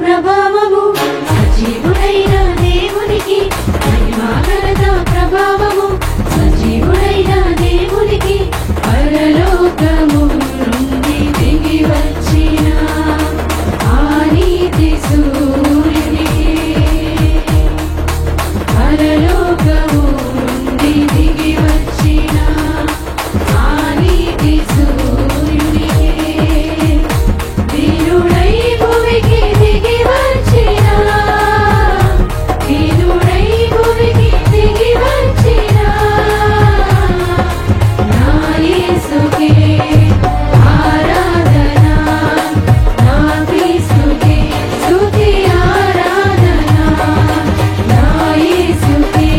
ప్రభావము సజీవుడైన దేవునికి, మహిమా ఘనత ప్రభావము సజీవుడైన దేవునికి, పరలోకము నుండి దిగి వచ్చిన ఆ నీతి సూర్యునికి, పరలోకము నుండి దిగి వచ్చిన ఆ నీతి సూర్యునికి, దీనుడై భూమికి దిగి వచ్చిన, దీనుడై భూమికి దిగి వచ్చిన నా యేసుకే ఆరాధన, నా క్రీస్తుకే స్తుతి ఆరాధన, నా యేసుకే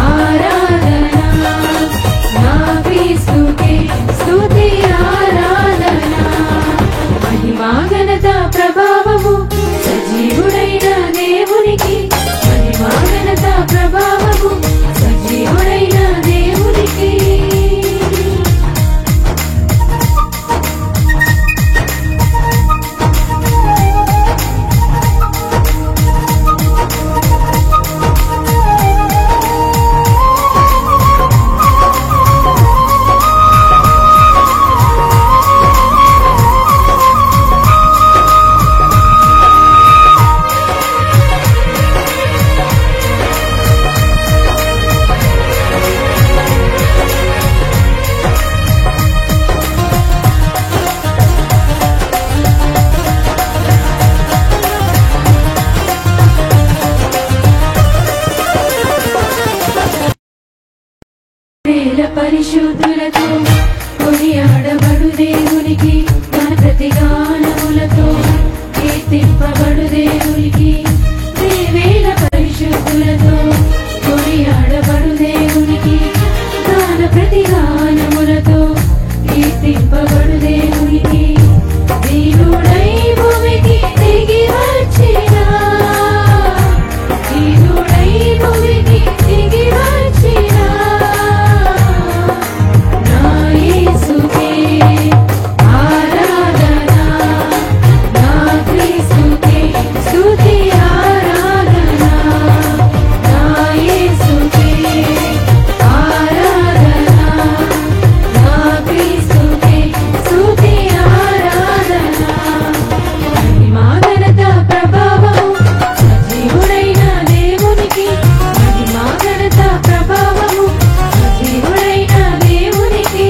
ఆరాధన, నా క్రీస్తుకే స్తుతి ఆరాధన, మహిమా ఘనత ప్రభావము సజీవుడైన దేవునికి, మహిమా ఘనత ప్రభావము సజీవుడైన దేవునికి. వేల పరిశుద్ధులతో కొనియాడబడు దేవునికి, మన ప్రతిగానములతో కీర్తింపబడు దేవునికి, వేల పరిశుద్ధులతో కొనియాడబడు దేవునికి, మన ప్రతిగానములతో కీర్తింపబడు దేవునికి, దీనుడై భూమికి దిగి వచ్చిన, దీనుడై భూమికి దిగి వచ్చిన నా యేసుకే ఆరాధన, నా క్రీస్తుకే స్తుతి ఆరాధన, నా యేసుకే ఆరాధన, నా క్రీస్తుకే స్తుతి ఆరాధన, మహిమా ఘనత ప్రభావము సజీవుడైన దేవునికి, మహిమా ఘనత ప్రభావము సజీవుడైన దేవునికి.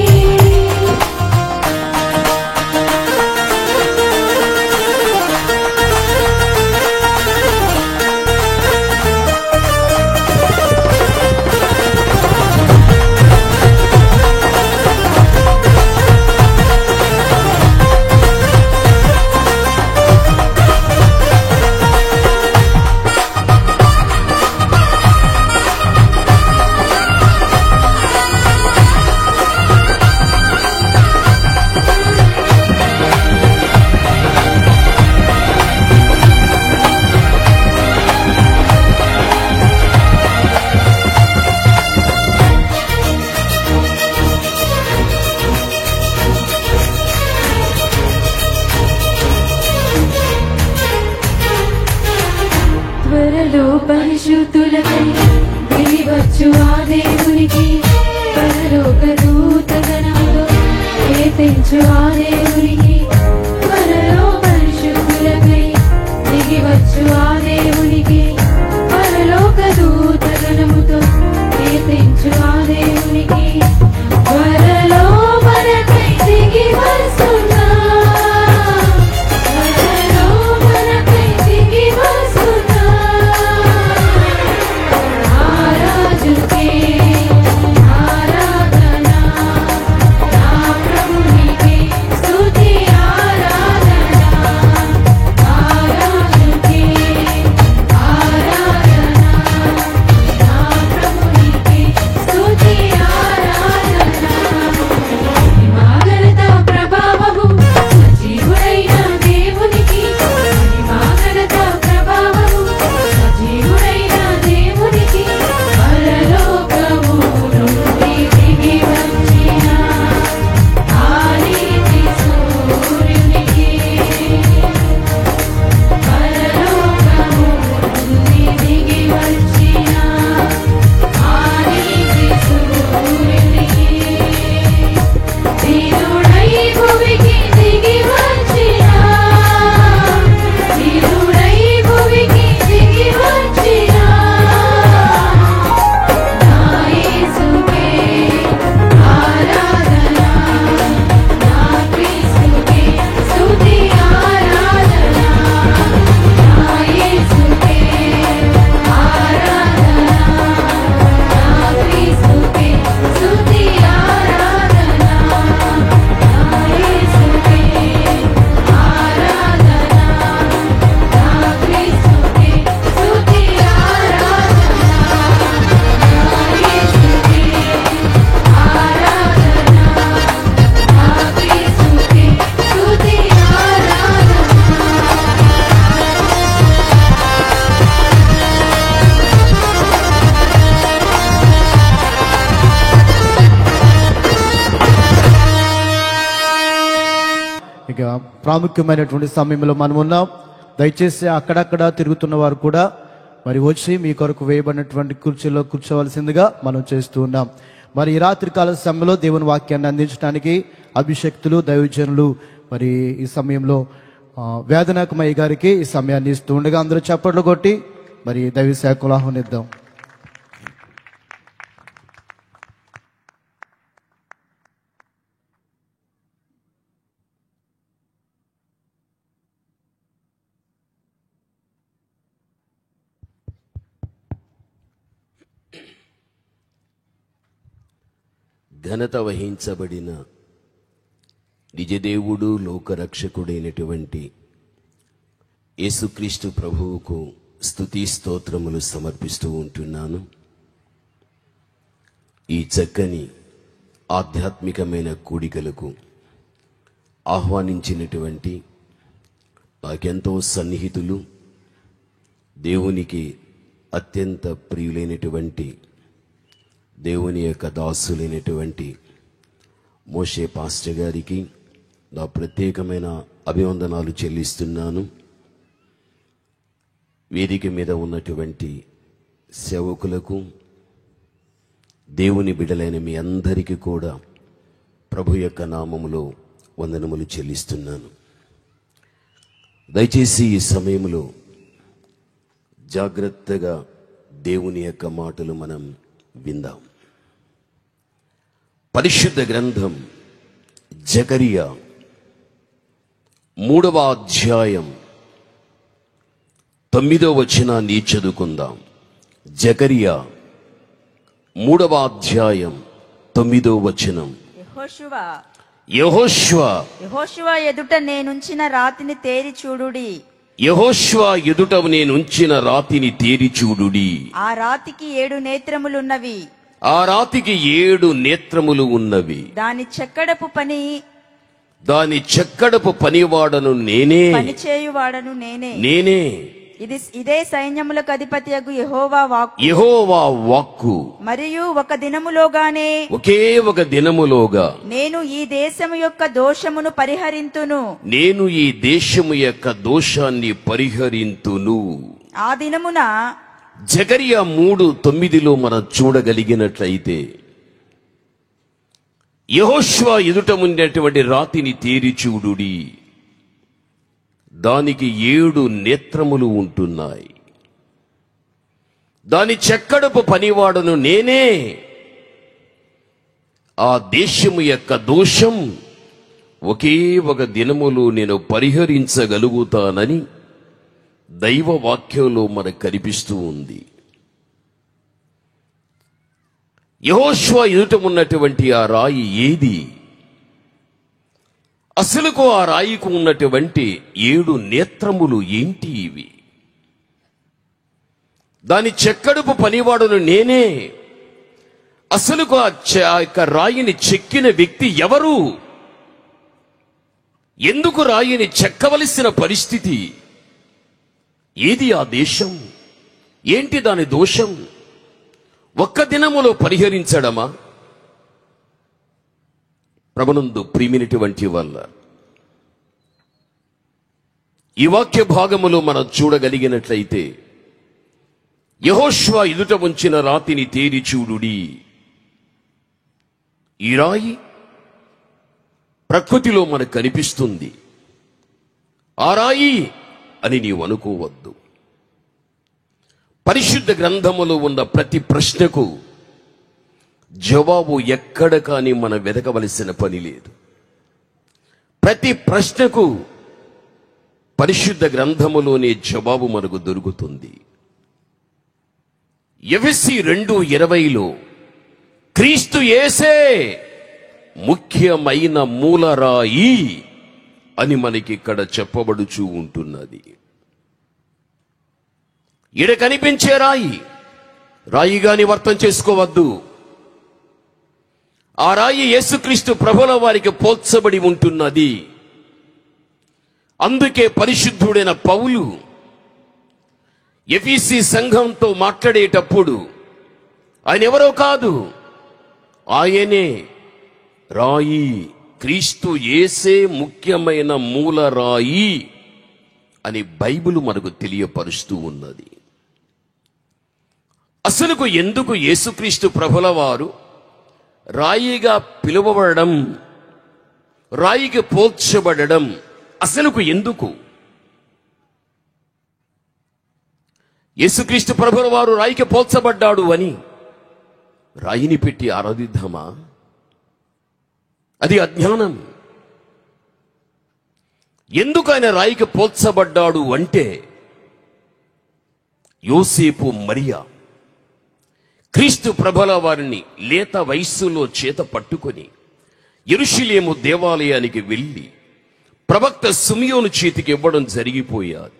త్వరలో పరిశుద్ధులకై దిగివచ్చు ఆ దేవునికి, పరలోక దూతగణముతో కీర్తించు ఆ దేవునికి, త్వరలో పరిశుద్ధులకై దిగివచ్చు ఆ దేవునికి, పరలోక దూతగణముతో కీర్తించు ఆ దేవునికి, త్వరలో మనకై దిగి వస్తున్నా, త్వరలో మనకై దిగి వస్తున్నా ఆ రాజుకే ఆరాధన, నా ప్రభునికే స్తుతి ఆరాధన, ప్రాముఖ్యమైనటువంటి సమయంలో మనం ఉన్నాం. దయచేసి అక్కడక్కడ తిరుగుతున్న వారు కూడా మరి వచ్చి మీ కొరకు వేయబడినటువంటి కుర్చీలో కూర్చోవలసిందిగా మనం చేస్తూ ఉన్నాం. మరి ఈ రాత్రికాల సమయంలో దేవుని వాక్యాన్ని అందించడానికి అభిషక్తులు దైవజనులు మరి ఈ సమయంలో వేదనాకమయ్య గారికి ఈ సమయాన్ని ఇస్తూ ఉండగా అందరూ చప్పట్లు కొట్టి మరి దైవ శాఖలు ఆహ్వానిద్దాం. ఘనత వహించబడిన నిజదేవుడు లోకరక్షకుడైనటువంటి యేసుక్రీస్తు ప్రభువుకు స్తుతి స్తోత్రములు సమర్పిస్తూ ఉంటున్నాను. ఈ చక్కని ఆధ్యాత్మికమైన కూడికలకు ఆహ్వానించినటువంటి నాకెంతో సన్నిహితులు, దేవునికి అత్యంత ప్రియులైనటువంటి దేవుని యొక్క దాసులైనటువంటి మోషే పాస్టర్ గారికి నా ప్రత్యేకమైన అభివందనాలు చెల్లిస్తున్నాను. వేదిక మీద ఉన్నటువంటి సేవకులకు, దేవుని బిడ్డలైన మీ అందరికీ కూడా ప్రభు యొక్క నామములో వందనములు చెల్లిస్తున్నాను. దయచేసి ఈ సమయంలో జాగ్రత్తగా దేవుని యొక్క మాటలు మనం విందాం. పరిశుద్ధ గ్రంథం జకరియా 3వ అధ్యాయం 9వ వచనాన్ని చదువుకుందాం. జకరియా 3వ అధ్యాయం 9వ వచనం. యెహోషువ ఎదుట నేనుంచిన రాతిని తేరి చూడుడి. యెహోషువ ఎదుట నేనుంచిన రాతిని తేరి చూడుడి. ఆ రాతికి 7 నేత్రములున్నవి. ఆ రాతికి 7 నేత్రములు ఉన్నవి. దాని చెక్కడపు పనివాడను నేనే, పనిచేయువాడను నేనే. నేనే. ఇదే సైన్యములకు అధిపతియగు యెహోవా వాక్కు. మరియు ఒక దినములోగానే, ఒకే ఒక దినములోగా నేను ఈ దేశము యొక్క దోషమును పరిహరింతును. నేను ఈ దేశము యొక్క దోషాన్ని పరిహరింతును. ఆ దినమున జకరియా 3:9 మనం చూడగలిగినట్లయితే యెహోషువ ఎదుట ఉన్నటువంటి రాతిని తేరి చూడుడి. దానికి 7 నేత్రములు ఉంటున్నాయి. దాని చెక్కడపు పనివాడను నేనే. ఆ దేశము యొక్క దోషం ఒకే ఒక దినములో నేను పరిహరించగలుగుతానని దైవ వాక్యంలో మనకు కనిపిస్తూ ఉంది. యెహోషువ ఎదుట ఉన్నటువంటి ఆ రాయి ఏది? అసలుకు ఆ రాయికి ఉన్నటువంటి 7 నేత్రములు ఏంటి ఇవి? దాని చెక్కడపు పనివాడును నేనే. అసలుకు ఆ యొక్క రాయిని చెక్కిన వ్యక్తి ఎవరు? ఎందుకు రాయిని చెక్కవలసిన పరిస్థితి? ఏది ఆ దేశం? ఏంటి దాని దోషం? ఒక్క దినములో పరిహరించడమా? ప్రభునందు ప్రియమైనటువంటి వల్ల ఈ వాక్య భాగములో మనం చూడగలిగినట్లయితే యెహోషువ ఎదుట ఉంచిన రాతిని తేరి చూడుడి. ఈ రాయి ప్రకృతిలో మనకు కనిపిస్తుంది. ఆ రాయి అని నీవు అనుకోవద్దు. పరిశుద్ధ గ్రంథములో ఉన్న ప్రతి ప్రశ్నకు జవాబు ఎక్కడ కానీ మనం వెతకవలసిన పని లేదు. ప్రతి ప్రశ్నకు పరిశుద్ధ గ్రంథములోనే జవాబు మనకు దొరుకుతుంది. ఎఫెసీ 2:20 క్రీస్తు యేసే ముఖ్యమైన మూలరాయి అని మనకి ఇక్కడ చెప్పబడుచూ ఉంటున్నది. ఈడ కనిపించే రాయిగాని అర్థం చేసుకోవద్దు. ఆ రాయి యేసుక్రీస్తు ప్రభుల వారికి పోల్చబడి ఉంటున్నది. అందుకే పరిశుద్ధుడైన పౌలు ఎఫెసీ సంఘంతో మాట్లాడేటప్పుడు ఆయన ఎవరో కాదు, ఆయనే రాయి క్రీస్తు యేసే ముఖ్యమైన మూలరాయి అని బైబిల్ మనకు తెలియపరుస్తూ ఉన్నది. అసలుకు ఎందుకు యేసుక్రీస్తు ప్రభుల వారు రాయిగా పిలువబడడం, రాయికి పోల్చబడడం అసలుకు ఎందుకు? యేసుక్రీస్తు ప్రభుల వారు రాయికి పోల్చబడ్డాడు అని రాయిని పెట్టి ఆరాధిద్దామా? అది అజ్ఞానం. ఎందుకు ఆయన రాయికి పోల్చబడ్డాడు అంటే, యోసేపు మరియా క్రీస్తు ప్రభుల వారిని లేత వయస్సులో చేత పట్టుకొని యెరూషలేము దేవాలయానికి వెళ్ళి ప్రవక్త సిమియోను చేతికి ఇవ్వడం జరిగిపోయాది.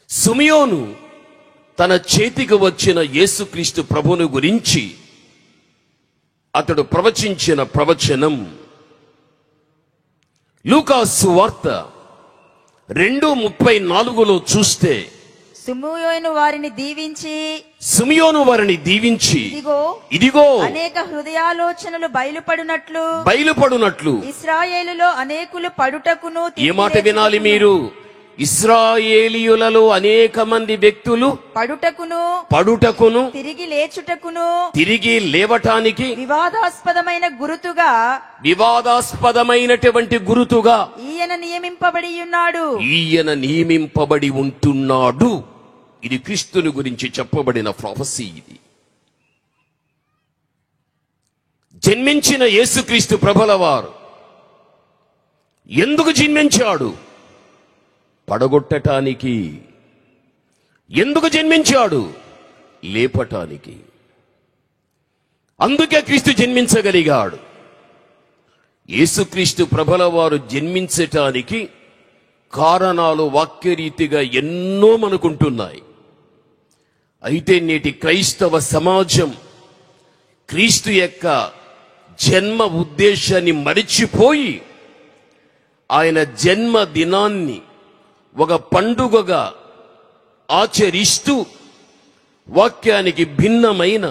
సిమియోను తన చేతికి వచ్చిన యేసుక్రీస్తు ప్రభువుని గురించి అతడు ప్రవచించిన ప్రవచనం లూకా సువార్త 2:34 చూస్తే, సిమియోను వారిని దీవించి ఇదిగో అనేక హృదయాలోచనలు బయలుపడునట్లు ఇశ్రాయేలులో అనేకులు పడుటకును. ఏ మాట వినాలి మీరు? ఇశ్రాయేలీయులలో అనేక మంది వ్యక్తులు పడుటకును తిరిగి లేవటానికి వివాదాస్పదమైనటువంటి గురుతుగా ఈయన నియమింపబడి ఉంటున్నాడు. ఇది క్రీస్తుని గురించి చెప్పబడిన ప్రొఫెసీ. ఇది జన్మించిన యేసుక్రీస్తు ప్రభుల వారు ఎందుకు జన్మించాడు? పడగొట్టటానికి. ఎందుకు జన్మించాడు? లేపటానికి. అందుకే క్రీస్తు జన్మించగలిగాడు. యేసుక్రీస్తు ప్రభుల వారు జన్మించటానికి కారణాలు వాక్యరీతిగా ఎన్నో మనకుంటున్నాయి. అయితే నేటి క్రైస్తవ సమాజం క్రీస్తు యొక్క జన్మ ఉద్దేశాన్ని మరిచిపోయి ఆయన జన్మ దినాన్ని ఒక పండుగగా ఆచరిస్తూ వాక్యానికి భిన్నమైన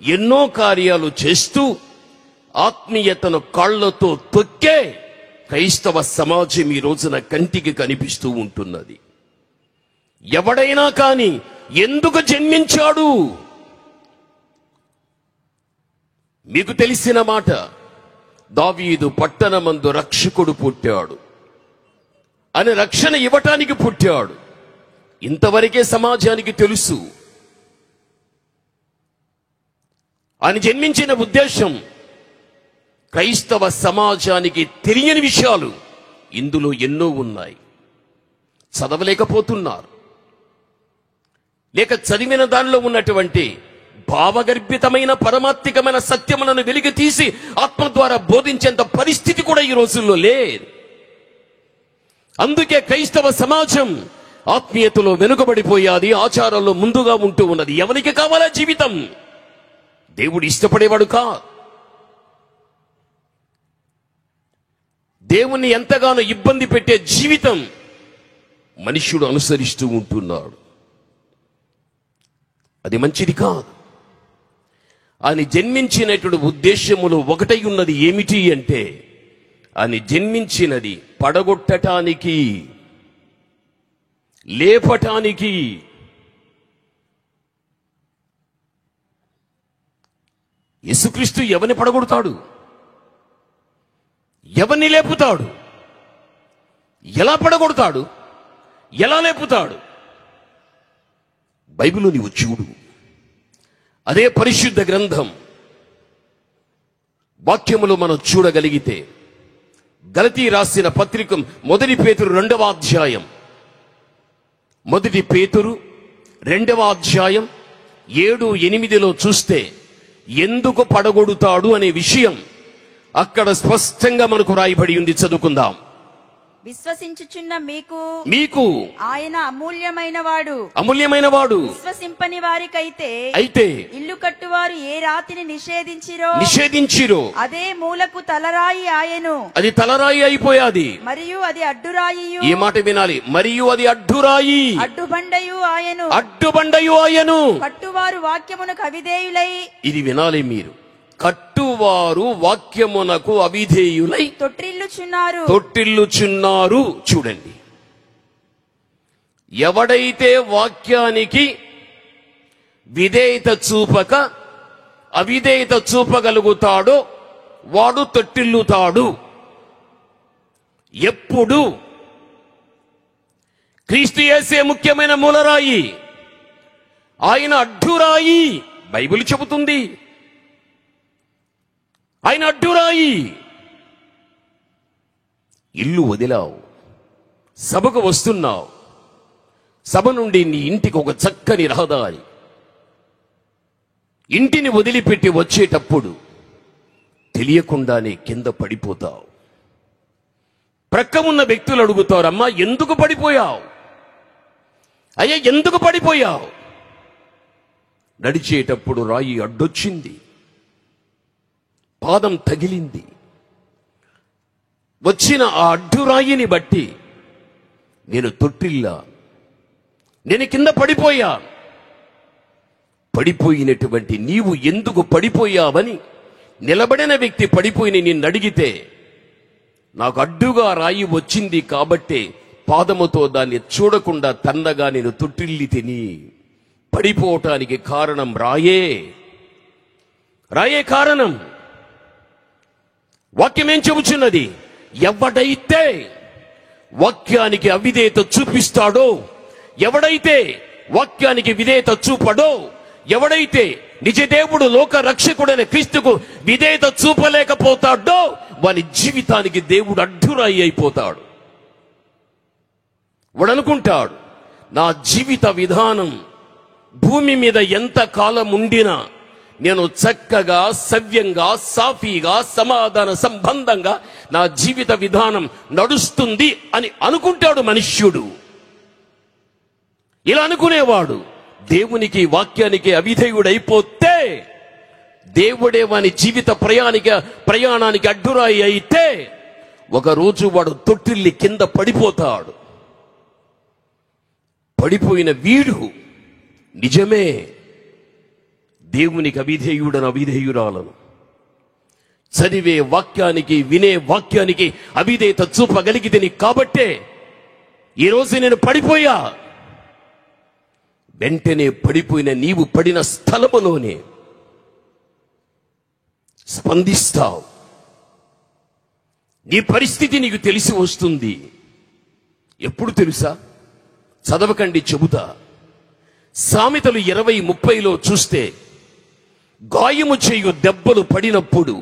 ఎన్నో కార్యాలు చేస్తూ ఆత్మీయతను కాళ్లతో తొక్కే క్రైస్తవ సమాజం ఈ రోజున కంటికి కనిపిస్తూ ఉంటున్నది. ఎవడైనా కానీ ఎందుకు జన్మించాడు? మీకు తెలిసిన మాట, దావీదు పట్టణమందు రక్షకుడు పుట్టాడు అని రక్షణ ఇవ్వటానికి పుట్టాడు. ఇంతవరకే సమాజానికి తెలుసు. ఆయన జన్మించిన ఉద్దేశం క్రైస్తవ సమాజానికి తెలియని విషయాలు ఇందులో ఎన్నో ఉన్నాయి. చదవలేకపోతున్నారు, లేక చదివిన దానిలో ఉన్నటువంటి భావగర్భితమైన పరమాత్మికమైన సత్యములను వెలికి తీసి ఆత్మ ద్వారా బోధించేంత పరిస్థితి కూడా ఈ రోజుల్లో లేదు. అందుకే క్రైస్తవ సమాజం ఆత్మీయతలో వెనుకబడిపోయాది, ఆచారాల్లో ముందుగా ఉంటూ ఉన్నది. ఎవరికి కావాలా జీవితం? దేవుడు ఇష్టపడేవాడు కా. దేవుణ్ణి ఎంతగానో ఇబ్బంది పెట్టే జీవితం మనుష్యుడు అనుసరిస్తూ ఉంటున్నాడు. అది మంచిది కాదు. ఆయన జన్మించినటువంటి ఉద్దేశములు ఒకటై ఉన్నది. ఏమిటి అంటే, ఆయన జన్మించినది పడగొట్టటానికి, లేపటానికి. యేసుక్రీస్తు ఎవరిని పడగొడతాడు? ఎవరిని లేపుతాడు? ఎలా పడగొడతాడు? ఎలా లేపుతాడు? బైబిలు నీవు చూడు. అదే పరిశుద్ధ గ్రంథం వాక్యములు మనం చూడగలిగితే, గలతీ రాసిన పత్రిక 1 పేతురు 2వ అధ్యాయం, 1 పేతురు 2వ అధ్యాయం 7-8 చూస్తే ఎందుకు పడగొడుతాడు అనే విషయం అక్కడ స్పష్టంగా మనకు రాయబడి ఉంది. చదువుకుందాం. విశ్వసించుచున్న మీకు ఆయన అమూల్యమైన వాడు. విశ్వసింపని వారికైతే అయితే ఇల్లు కట్టువారు ఏ రాతిని నిషేధించిరో అదే మూలకు తలరాయి ఆయను. అది తలరాయి అయిపోయాది. మరియు అది అడ్డురాయి. ఈ మాట వినాలి. మరియు అది అడ్డురాయి, అడ్డుబండయు ఆయను. కట్టువారు వాక్యమునకు అవిధేయులై. ఇది వినాలి మీరు. కట్టువారు వాక్యమునకు అవిధేయులై తొట్టిల్లుచున్నారు. చూడండి, ఎవడైతే వాక్యానికి విధేయత చూపక అవిధేయత చూపగలుగుతాడో వాడు తొట్టిల్లుతాడు. ఎప్పుడు? క్రీస్తు యేసే ముఖ్యమైన మూలరాయి, ఆయన అడ్డురాయి. బైబిల్ చెబుతుంది ఆయన అడ్డురాయి. ఇల్లు వదిలావు, సభకు వస్తున్నావు, సభ నుండి నీ ఇంటికి ఒక చక్కని రహదారి. ఇంటిని వదిలిపెట్టి వచ్చేటప్పుడు తెలియకుండానే కింద పడిపోతావు. ప్రక్క ఉన్న వ్యక్తులు అడుగుతారు, అమ్మా ఎందుకు పడిపోయావు, అయ్యా ఎందుకు పడిపోయావు? నడిచేటప్పుడు రాయి అడ్డొచ్చింది, పాదం తగిలింది. వచ్చిన ఆ అడ్డురాయిని బట్టి నేను తొట్టిల్లా, నేను కింద పడిపోయా. పడిపోయినటువంటి నీవు ఎందుకు పడిపోయావని నిలబడిన వ్యక్తి పడిపోయి నిన్ను అడిగితే, నాకు అడ్డుగా రాయి వచ్చింది కాబట్టే పాదముతో దాన్ని చూడకుండా తన్నగా నేను తొట్టిల్లి తిని. పడిపోవటానికి కారణం రాయే కారణం. వాక్యం ఏం చెబుతున్నది? ఎవడైతే వాక్యానికి అవిధేయత చూపిస్తాడో, ఎవడైతే వాక్యానికి విధేయత చూపడో, ఎవడైతే నిజదేవుడు లోక రక్షకుడైన క్రీస్తుకు విధేయత చూపలేకపోతాడో వాని జీవితానికి దేవుడు అడ్డురాయి అయిపోతాడు. వాడు అనుకుంటాడు, నా జీవిత విధానం భూమి మీద ఎంత కాలం ఉండినా నేను చక్కగా, సవ్యంగా, సాఫీగా, సమాధాన సంబంధంగా నా జీవిత విధానం నడుస్తుంది అని అనుకుంటాడు మనుష్యుడు. ఇలా అనుకునేవాడు దేవునికి వాక్యానికి అవిధేయుడైపోతే దేవుడే వాని జీవిత ప్రయాణానికి అడ్డురాయి అయితే ఒకరోజు వాడు తొట్టిల్లి కింద పడిపోతాడు. పడిపోయిన వీడు నిజమే దేవునికి అవిధేయురాలను, చదివే వాక్యానికి వినే వాక్యానికి అవిధేయత చూపగలిగితే కాబట్టే ఈరోజు నేను పడిపోయా. వెంటనే పడిపోయిన నీవు పడిన స్థలములోనే స్పందిస్తావు. నీ పరిస్థితి నీకు తెలిసి వస్తుంది. ఎప్పుడు తెలుసా? చదవకండి, చెబుతా. సామెతలు 20:30లో చూస్తే, గాయము చేయు దెబ్బలు పడినప్పుడు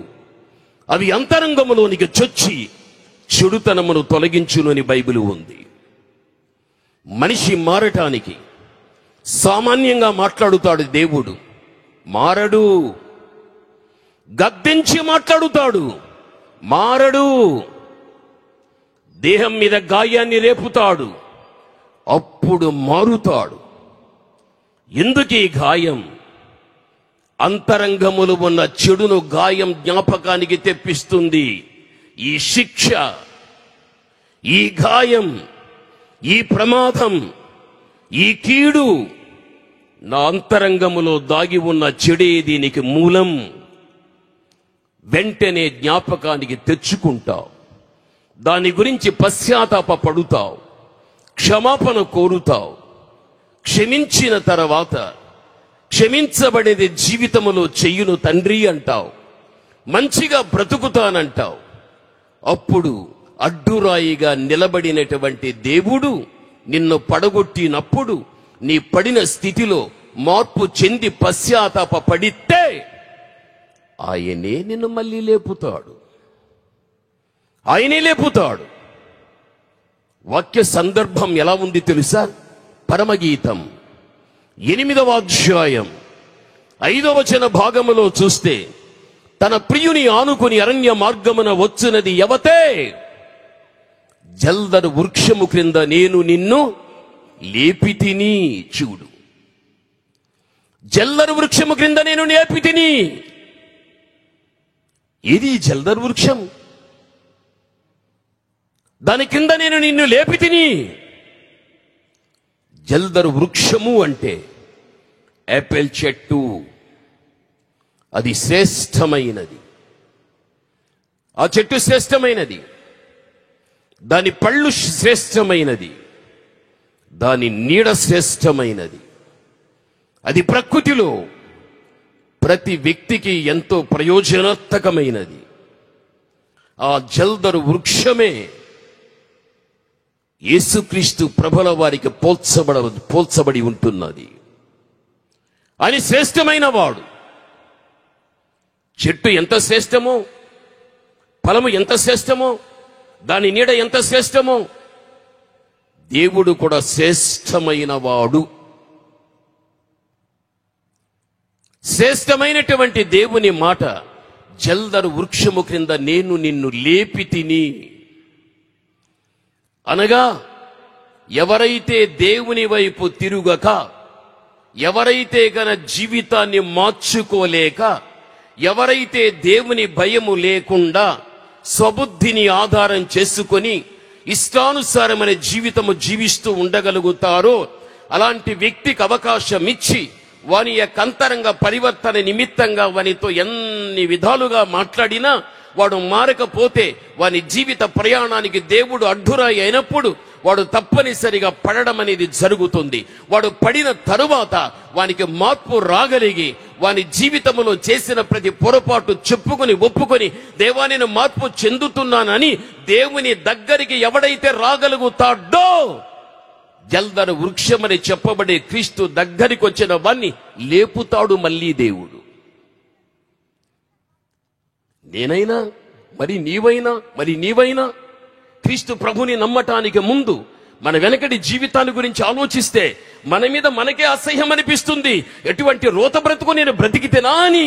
అవి అంతరంగములోనికి చొచ్చి చెడుతనమును తొలగించునని బైబిల్ ఉంది. మనిషి మారటానికి సామాన్యంగా మాట్లాడుతాడు దేవుడు, మారడు. గద్దించి మాట్లాడుతాడు, మారడు. దేహం మీద గాయాన్ని రేపుతాడు, అప్పుడు మారుతాడు. ఎందుకు ఈ గాయం? అంతరంగములు ఉన్న చెడును గాయం జ్ఞాపకానికి తెప్పిస్తుంది. ఈ శిక్ష, ఈ గాయం, ఈ ప్రమాదం, ఈ కీడు నా అంతరంగములో దాగి ఉన్న చెడే దీనికి మూలం. వెంటనే జ్ఞాపకానికి తెచ్చుకుంటావు, దాని గురించి పశ్చాత్తాప పడుతావు, క్షమాపణ కోరుతావు. క్షమించిన తర్వాత క్షమించబడేది జీవితములో చెయ్యును తండ్రి అంటావు, మంచిగా బ్రతుకుతానంటావు. అప్పుడు అడ్డురాయిగా నిలబడినటువంటి దేవుడు నిన్ను పడగొట్టినప్పుడు నీ పడిన స్థితిలో మార్పు చెంది పశ్చాత్తాప పడితే ఆయనే నిన్ను మళ్ళీ లేపుతాడు, ఆయనే లేపుతాడు. వాక్య సందర్భం ఎలా ఉంది తెలుసా? పరమగీతం 8వ అధ్యాయం 5వ వచన భాగములో చూస్తే, తన ప్రియుని ఆనుకుని అరణ్య మార్గమున వచ్చునది ఎవతే? జల్దరు వృక్షము క్రింద నేను నిన్ను లేపితిని. చూడు, జల్దరు వృక్షము క్రింద నేను లేపితిని. ఇది జల్దరు వృక్షం, దాని కింద నేను నిన్ను లేపితిని. జల్దరు వృక్షము అంటే యాపిల్ చెట్టు, అది శ్రేష్టమైనది. ఆ చెట్టు శ్రేష్టమైనది, దాని పళ్ళు శ్రేష్టమైనది, దాని నీడ శ్రేష్టమైనది. అది ప్రకృతిలో ప్రతి వ్యక్తికి ఎంతో ప్రయోజనాత్మకమైనది. ఆ జల్దరు వృక్షమే యేసుక్రీస్తు ప్రభుల వారికి పోల్చబడి ఉంటున్నది. అని శ్రేష్టమైన వాడు. చెట్టు ఎంత శ్రేష్టమో, ఫలము ఎంత శ్రేష్టమో, దాని నీడ ఎంత శ్రేష్టమో, దేవుడు కూడా శ్రేష్టమైన వాడు. శ్రేష్టమైనటువంటి దేవుని మాట, జల్దరు వృక్షము క్రింద నేను నిన్ను లేపి తిని. అనగా ఎవరైతే దేవుని వైపు తిరుగక, ఎవరైతే గన జీవితాన్ని మార్చుకోలేక, ఎవరైతే దేవుని భయము లేకుండా స్వబుద్ధిని ఆధారం చేసుకొని ఇష్టానుసారమైన జీవితము జీవిస్తూ ఉండగలుగుతారో, అలాంటి వ్యక్తికి అవకాశం ఇచ్చి వాని యొక్క అంతరంగ పరివర్తన నిమిత్తంగా వానితో ఎన్ని విధాలుగా మాట్లాడినా వాడు మారకపోతే వాని జీవిత ప్రయాణానికి దేవుడు అడ్డురాయి అయినప్పుడు వాడు తప్పనిసరిగా పడడం అనేది జరుగుతుంది. వాడు పడిన తరువాత వానికి మార్పు రాగలిగి వాని జీవితంలో చేసిన ప్రతి పొరపాటు చెప్పుకొని ఒప్పుకొని, దేవా నేను మార్పు చెందుతున్నానని దేవుని దగ్గరికి ఎవడైతే రాగలుగుతాడో, జల్దరు వృక్షమని చెప్పబడే క్రీస్తు దగ్గరికి వచ్చిన వాణ్ణి లేపుతాడు మళ్ళీ దేవుడు. నేనైనా మరి నీవైనా క్రీస్తు ప్రభుని నమ్మటానికి ముందు మన వెనకటి జీవితాన్ని గురించి ఆలోచిస్తే మన మీద మనకే అసహ్యం అనిపిస్తుంది. ఎటువంటి రోత బ్రతుకు నేను బ్రతికితేనా అని.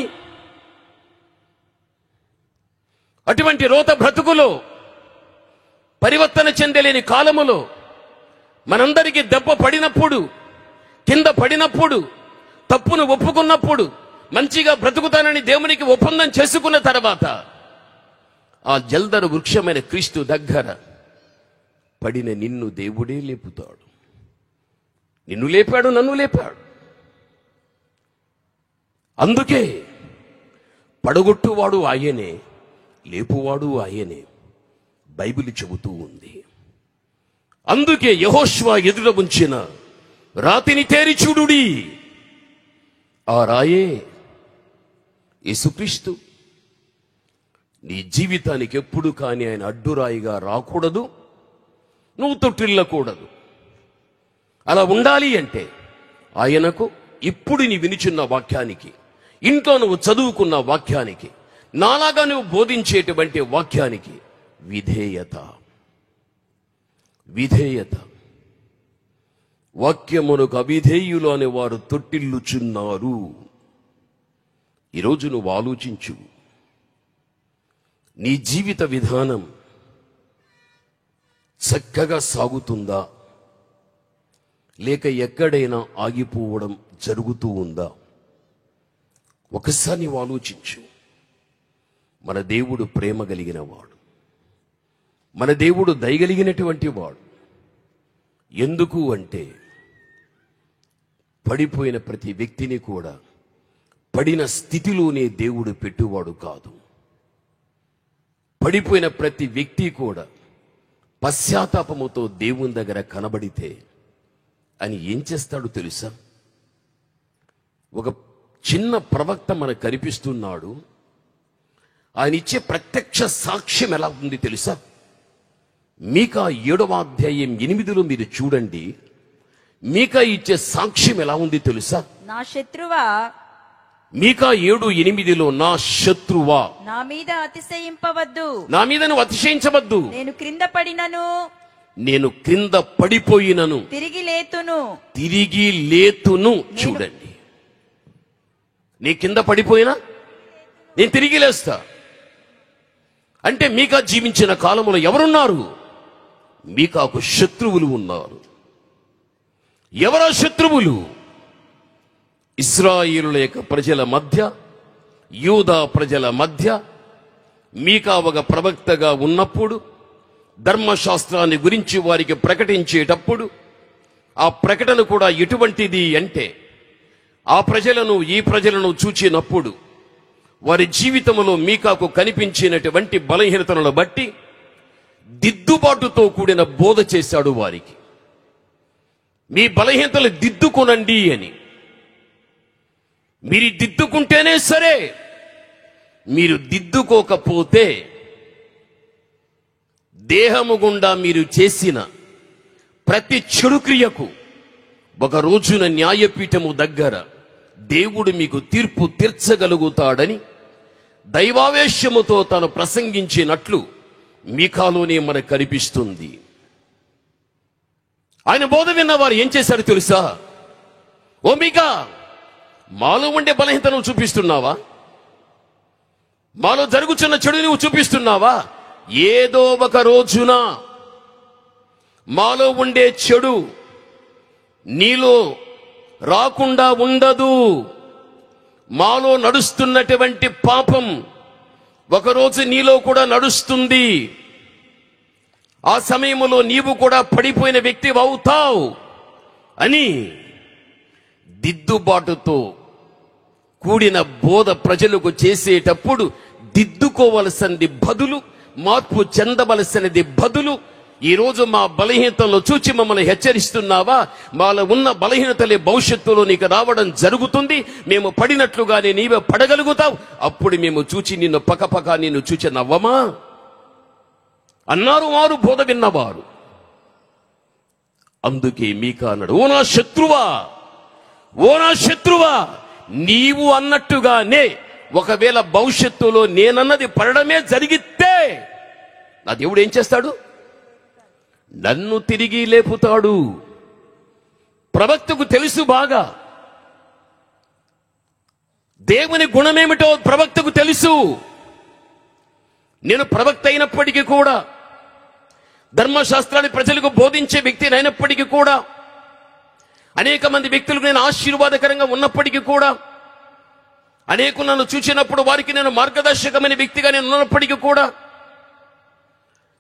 అటువంటి రోత బ్రతుకులో, పరివర్తన చెందలేని కాలములో మనందరికీ దెబ్బ పడినప్పుడు, కింద పడినప్పుడు, తప్పును ఒప్పుకున్నప్పుడు, మంచిగా బ్రతుకుతానని దేవునికి ఒప్పందం చేసుకున్న తర్వాత ఆ జల్దరు వృక్షమైన క్రీస్తు దగ్గర పడిన నిన్ను దేవుడే లేపుతాడు. నిన్ను లేపాడు, నన్ను లేపాడు. అందుకే పడగొట్టువాడు ఆయనే, లేపువాడు ఆయనే బైబిల్ చెబుతూ ఉంది. అందుకే యెహోషువ ఎదుట ఉంచిన రాతిని తేరి చూడుడి, ఆ రాయే యేసుక్రీస్తు. నీ జీవితానికి ఎప్పుడు కానీ ఆయన అడ్డురాయిగా రాకూడదు, నువ్వు తొట్టిల్లకూడదు. అలా ఉండాలి అంటే ఆయనకు ఇప్పుడు నీ వినిచున్న వాక్యానికి, ఇంట్లో నువ్వు చదువుకున్న వాక్యానికి, నాలాగా నువ్వు బోధించేటువంటి వాక్యానికి విధేయత. వాక్యమునకు అవిధేయులు అనే వారు తొట్టిల్లుచున్నారు. ఈరోజు నువ్వు ఆలోచించు, నీ జీవిత విధానం చక్కగా సాగుతుందా, లేక ఎక్కడైనా ఆగిపోవడం జరుగుతూ ఉందా? ఒకసారి నీవు ఆలోచించు. మన దేవుడు ప్రేమ కలిగిన వాడు, మన దేవుడు దయగలిగినటువంటి వాడు. ఎందుకు అంటే పడిపోయిన ప్రతి వ్యక్తిని కూడా పడిన స్థితిలోనే దేవుడు పెట్టువాడు కాదు. పడిపోయిన ప్రతి వ్యక్తి కూడా పశ్చాత్తాపముతో దేవుని దగ్గర కనబడితే అని ఏం చేస్తాడు తెలుసా? ఒక చిన్న ప్రవక్త మనకు కనిపిస్తున్నాడు. ఆయన ఇచ్చే ప్రత్యక్ష సాక్ష్యం ఎలా ఉంది తెలుసా? మీకా 7వ అధ్యాయం 8లో మీరు చూడండి. మీకా ఇచ్చే సాక్ష్యం ఎలా ఉంది తెలుసా? నా శత్రువా, మీకా 7:8లో నా శత్రువా, నా మీద అతిశయింపవద్దు, నా మీద నువ్వు అతిశయించవద్దు. నేను క్రింద పడినను, నేను క్రింద పడిపోయినను, తిరిగి లేతును. చూడండి, నీ కింద పడిపోయినా నేను తిరిగి లేస్తా. అంటే మీకా జీవించిన కాలంలో ఎవరున్నారు? మీకాకు శత్రువులు ఉన్నారు. ఎవరా శత్రువులు? ఇశ్రాయేలుల యొక్క ప్రజల మధ్య, యూదా ప్రజల మధ్య మీకా ఒక ప్రవక్తగా ఉన్నప్పుడు ధర్మశాస్త్రాన్ని గురించి వారికి ప్రకటించేటప్పుడు ఆ ప్రకటన కూడా ఎటువంటిది అంటే, ఆ ప్రజలను ఈ ప్రజలను చూచినప్పుడు వారి జీవితంలో మీకాకు కనిపించినటువంటి బలహీనతలను బట్టి దిద్దుబాటుతో కూడిన బోధ చేశాడు వారికి. మీ బలహీనతలు దిద్దుకొనండి అని. మీరు దిద్దుకుంటేనే సరే, మీరు దిద్దుకోకపోతే దేహము గుండా మీరు చేసిన ప్రతి చెడు క్రియకు ఒక రోజున న్యాయపీఠము దగ్గర దేవుడు మీకు తీర్పు తీర్చగలుగుతాడని దైవావేశముతో తాను ప్రసంగించినట్లు మీకాలోనే మనకు కనిపిస్తుంది. ఆయన బోధ విన్నవారు ఏం చేశారు తెలుసా? ఓ మీకా, మాలో ఉండే బలహీనత నువ్వు చూపిస్తున్నావా? మాలో జరుగుతున్న చెడు నువ్వు చూపిస్తున్నావా? ఏదో ఒక రోజున మాలో ఉండే చెడు నీలో రాకుండా ఉండదు. మాలో నడుస్తున్నటువంటి పాపం ఒకరోజు నీలో కూడా నడుస్తుంది. ఆ సమయంలో నీవు కూడా పడిపోయిన వ్యక్తి అవుతావు అని దిద్దుబాటుతో కూడిన బోధ ప్రజలకు చేసేటప్పుడు దిద్దుకోవలసినది బదులు, మార్పు చెందవలసినది బదులు, ఈరోజు మా బలహీనతలు చూచి మమ్మల్ని హెచ్చరిస్తున్నావా? మాలో ఉన్న బలహీనతలే భవిష్యత్తులో నీకు రావడం జరుగుతుంది. మేము పడినట్లుగానే నీవే పడగలుగుతావు. అప్పుడు మేము చూచి నిన్ను పకపక నిన్ను చూచి నవ్వమా అన్నారు వారు, బోధ విన్నవారు. అందుకే మీకా అన్నాడు, ఓ నా శత్రువా, ఓ నా శత్రువా, నీవు అన్నట్టుగానే ఒకవేళ భవిష్యత్తులో నేనన్నది పడడమే జరిగితే నా దేవుడు ఏం చేస్తాడు? నన్ను తిరిగి లేపుతాడు. ప్రవక్తకు తెలుసు బాగా దేవుని గుణమేమిటో ప్రవక్తకు తెలుసు. నేను ప్రవక్త అయినప్పటికీ కూడా, ధర్మశాస్త్రాన్ని ప్రజలకు బోధించే వ్యక్తిని అయినప్పటికీ కూడా, అనేక మంది వ్యక్తులకు నేను ఆశీర్వాదకరంగా ఉన్నప్పటికీ కూడా, అనేకులు నన్ను చూసినప్పుడు వారికి నేను మార్గదర్శకమైన వ్యక్తిగా నేను ఉన్నప్పటికీ కూడా,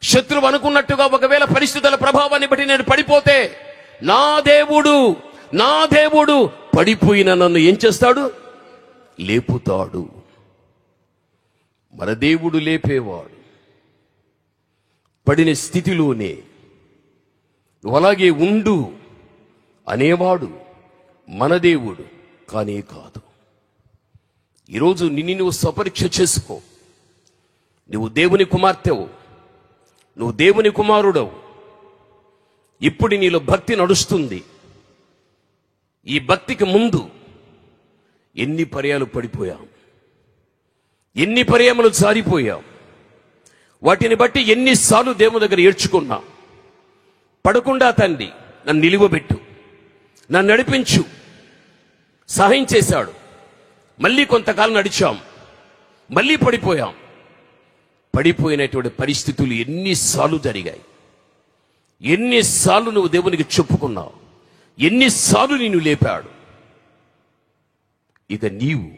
శత్రువు అనుకున్నట్టుగా ఒకవేళ పరిస్థితుల ప్రభావాన్ని బట్టి నేను పడిపోతే నా దేవుడు పడిపోయిన నన్ను ఏం చేస్తాడు? లేపుతాడు. మన దేవుడు లేపేవాడు. పడిన స్థితిలోనే నువ్వు అలాగే ఉండు అనేవాడు మన దేవుడు కానే కాదు. ఈరోజు నిన్ను నువ్వు స్వపరీక్ష చేసుకో. నువ్వు దేవుని కుమార్తెవు, నువ్వు దేవుని కుమారుడవు. ఇప్పుడు నీలో భక్తి నడుస్తుంది. ఈ భక్తికి ముందు ఎన్ని పర్యాలు పడిపోయాం, ఎన్ని పర్యాములు జారిపోయాం. వాటిని బట్టి ఎన్నిసార్లు దేవుని దగ్గర ఏడ్చుకున్నాం. పడకుండా తండ్రి నన్ను నిలువబెట్టు, నన్ను నడిపించు, సహాయం చేశాడు. మళ్ళీ కొంతకాలం నడిచాం, మళ్ళీ పడిపోయాం. పడిపోయినటువంటి పరిస్థితులు ఎన్నిసార్లు జరిగాయి, ఎన్నిసార్లు నువ్వు దేవునికి చెప్పుకున్నావు, ఎన్నిసార్లు నిన్ను లేపాడు. ఇక నీవు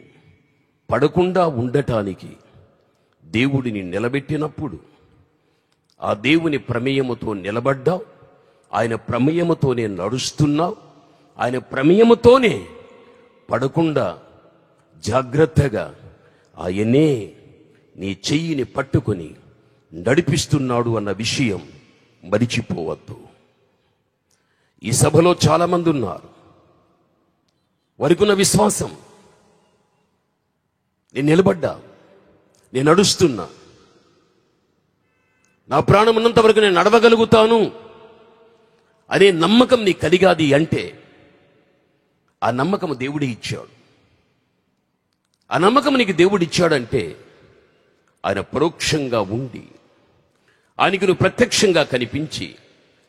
పడకుండా ఉండటానికి దేవుడిని నిలబెట్టినప్పుడు ఆ దేవుని ప్రమేయముతో నిలబడ్డావు. ఆయన ప్రమేయముతోనే నడుస్తున్నావు. ఆయన ప్రమేయముతోనే పడకుండా జాగ్రత్తగా ఆయనే నీ చెయ్యిని పట్టుకొని నడిపిస్తున్నాడు అన్న విషయం మరిచిపోవద్దు. ఈ సభలో చాలా మంది ఉన్నారు, వారికున్న విశ్వాసం, నేను నిలబడ్డా, నేను నడుస్తున్నా, నా ప్రాణం ఉన్నంత వరకు నేను నడవగలుగుతాను అనే నమ్మకం నీ కలిగాది అంటే ఆ నమ్మకం దేవుడే ఇచ్చాడు. ఆ నమ్మకం నీకు దేవుడు ఇచ్చాడంటే ఆయన పరోక్షంగా ఉండి, ఆయనకు నువ్వు ప్రత్యక్షంగా కనిపించి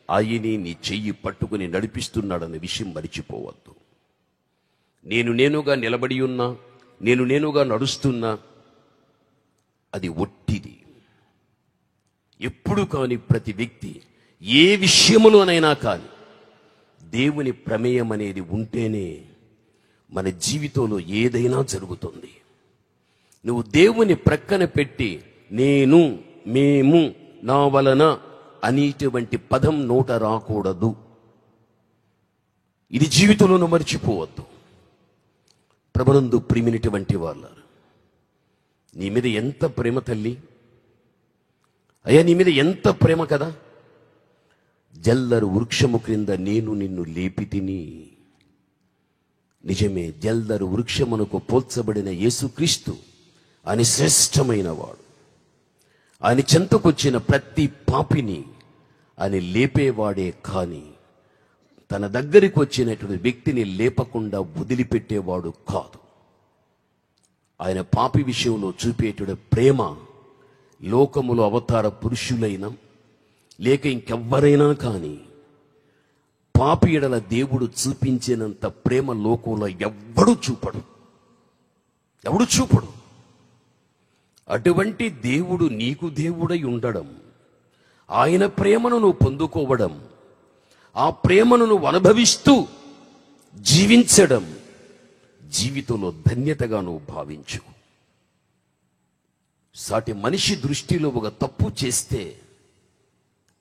ఆయనే నీ చెయ్యి పట్టుకుని నడిపిస్తున్నాడన్న విషయం మరిచిపోవద్దు. నేనుగా నిలబడి ఉన్నా, నేనుగా నడుస్తున్నా, అది ఒట్టిది. ఎప్పుడు కాని ప్రతి వ్యక్తి ఏ విషయములోనైనా కానీ దేవుని ప్రమేయం అనేది ఉంటేనే మన జీవితంలో ఏదైనా జరుగుతుంది. నువ్వు దేవుని ప్రక్కన పెట్టి నేను, మేము, నా వలన అనేటువంటి పదం నోట రాకూడదు. ఇది జీవితంలోనూ మర్చిపోవద్దు. ప్రభునందు ప్రియమైనటువంటి వాళ్ళ నీ మీద ఎంత ప్రేమ తల్లి, అయ్యా నీ మీద ఎంత ప్రేమ కదా. జల్లరు వృక్షము క్రింద నేను నిన్ను లేపి తిని. నిజమే, జల్లరు వృక్షమునకు పోల్చబడిన యేసుక్రీస్తు ఆయన శ్రేష్టమైన వాడు. ఆయన చెంతకొచ్చిన ప్రతి పాపిని ఆయన లేపేవాడే, కానీ తన దగ్గరికి వచ్చినటువంటి వ్యక్తిని లేపకుండా వదిలిపెట్టేవాడు కాదు. ఆయన పాపి విషయంలో చూపేటువంటి ప్రేమ లోకములో అవతార పురుషులైనా లేక ఇంకెవ్వరైనా కానీ పాపి ఎడల దేవుడు చూపించినంత ప్రేమ లోకంలో ఎవడు చూపడు. అటువంటి దేవుడు నీకు దేవుడై ఉండడం, ఆయన ప్రేమను నువ్వు పొందుకోవడం, ఆ ప్రేమను నువ్వు అనుభవిస్తూ జీవించడం జీవితంలో ధన్యతగా నువ్వు భావించు. సాటి మనిషి దృష్టిలో ఒక తప్పు చేస్తే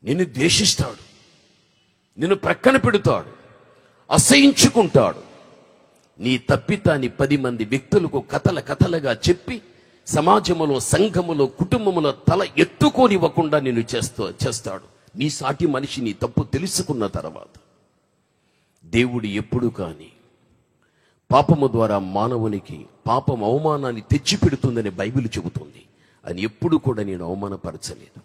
నిన్ను ద్వేషిస్తాడు, నిన్ను ప్రక్కన పెడతాడు, అసహించుకుంటాడు. నీ తప్పితాన్ని 10 మంది వ్యక్తులకు కథలుగా చెప్పి సమాజములో, సంఘములో, కుటుంబములో తల ఎత్తుకోనివ్వకుండా నిన్ను చేస్తాడు. నీ సాటి మనిషి నీ తప్పు తెలుసుకున్న తర్వాత. దేవుడు ఎప్పుడు కానీ పాపము ద్వారా మానవునికి పాపం అవమానాన్ని తెచ్చిపెడుతుందని బైబిల్ చెబుతుంది. అని ఎప్పుడు కూడా నేను అవమానపరచలేదు.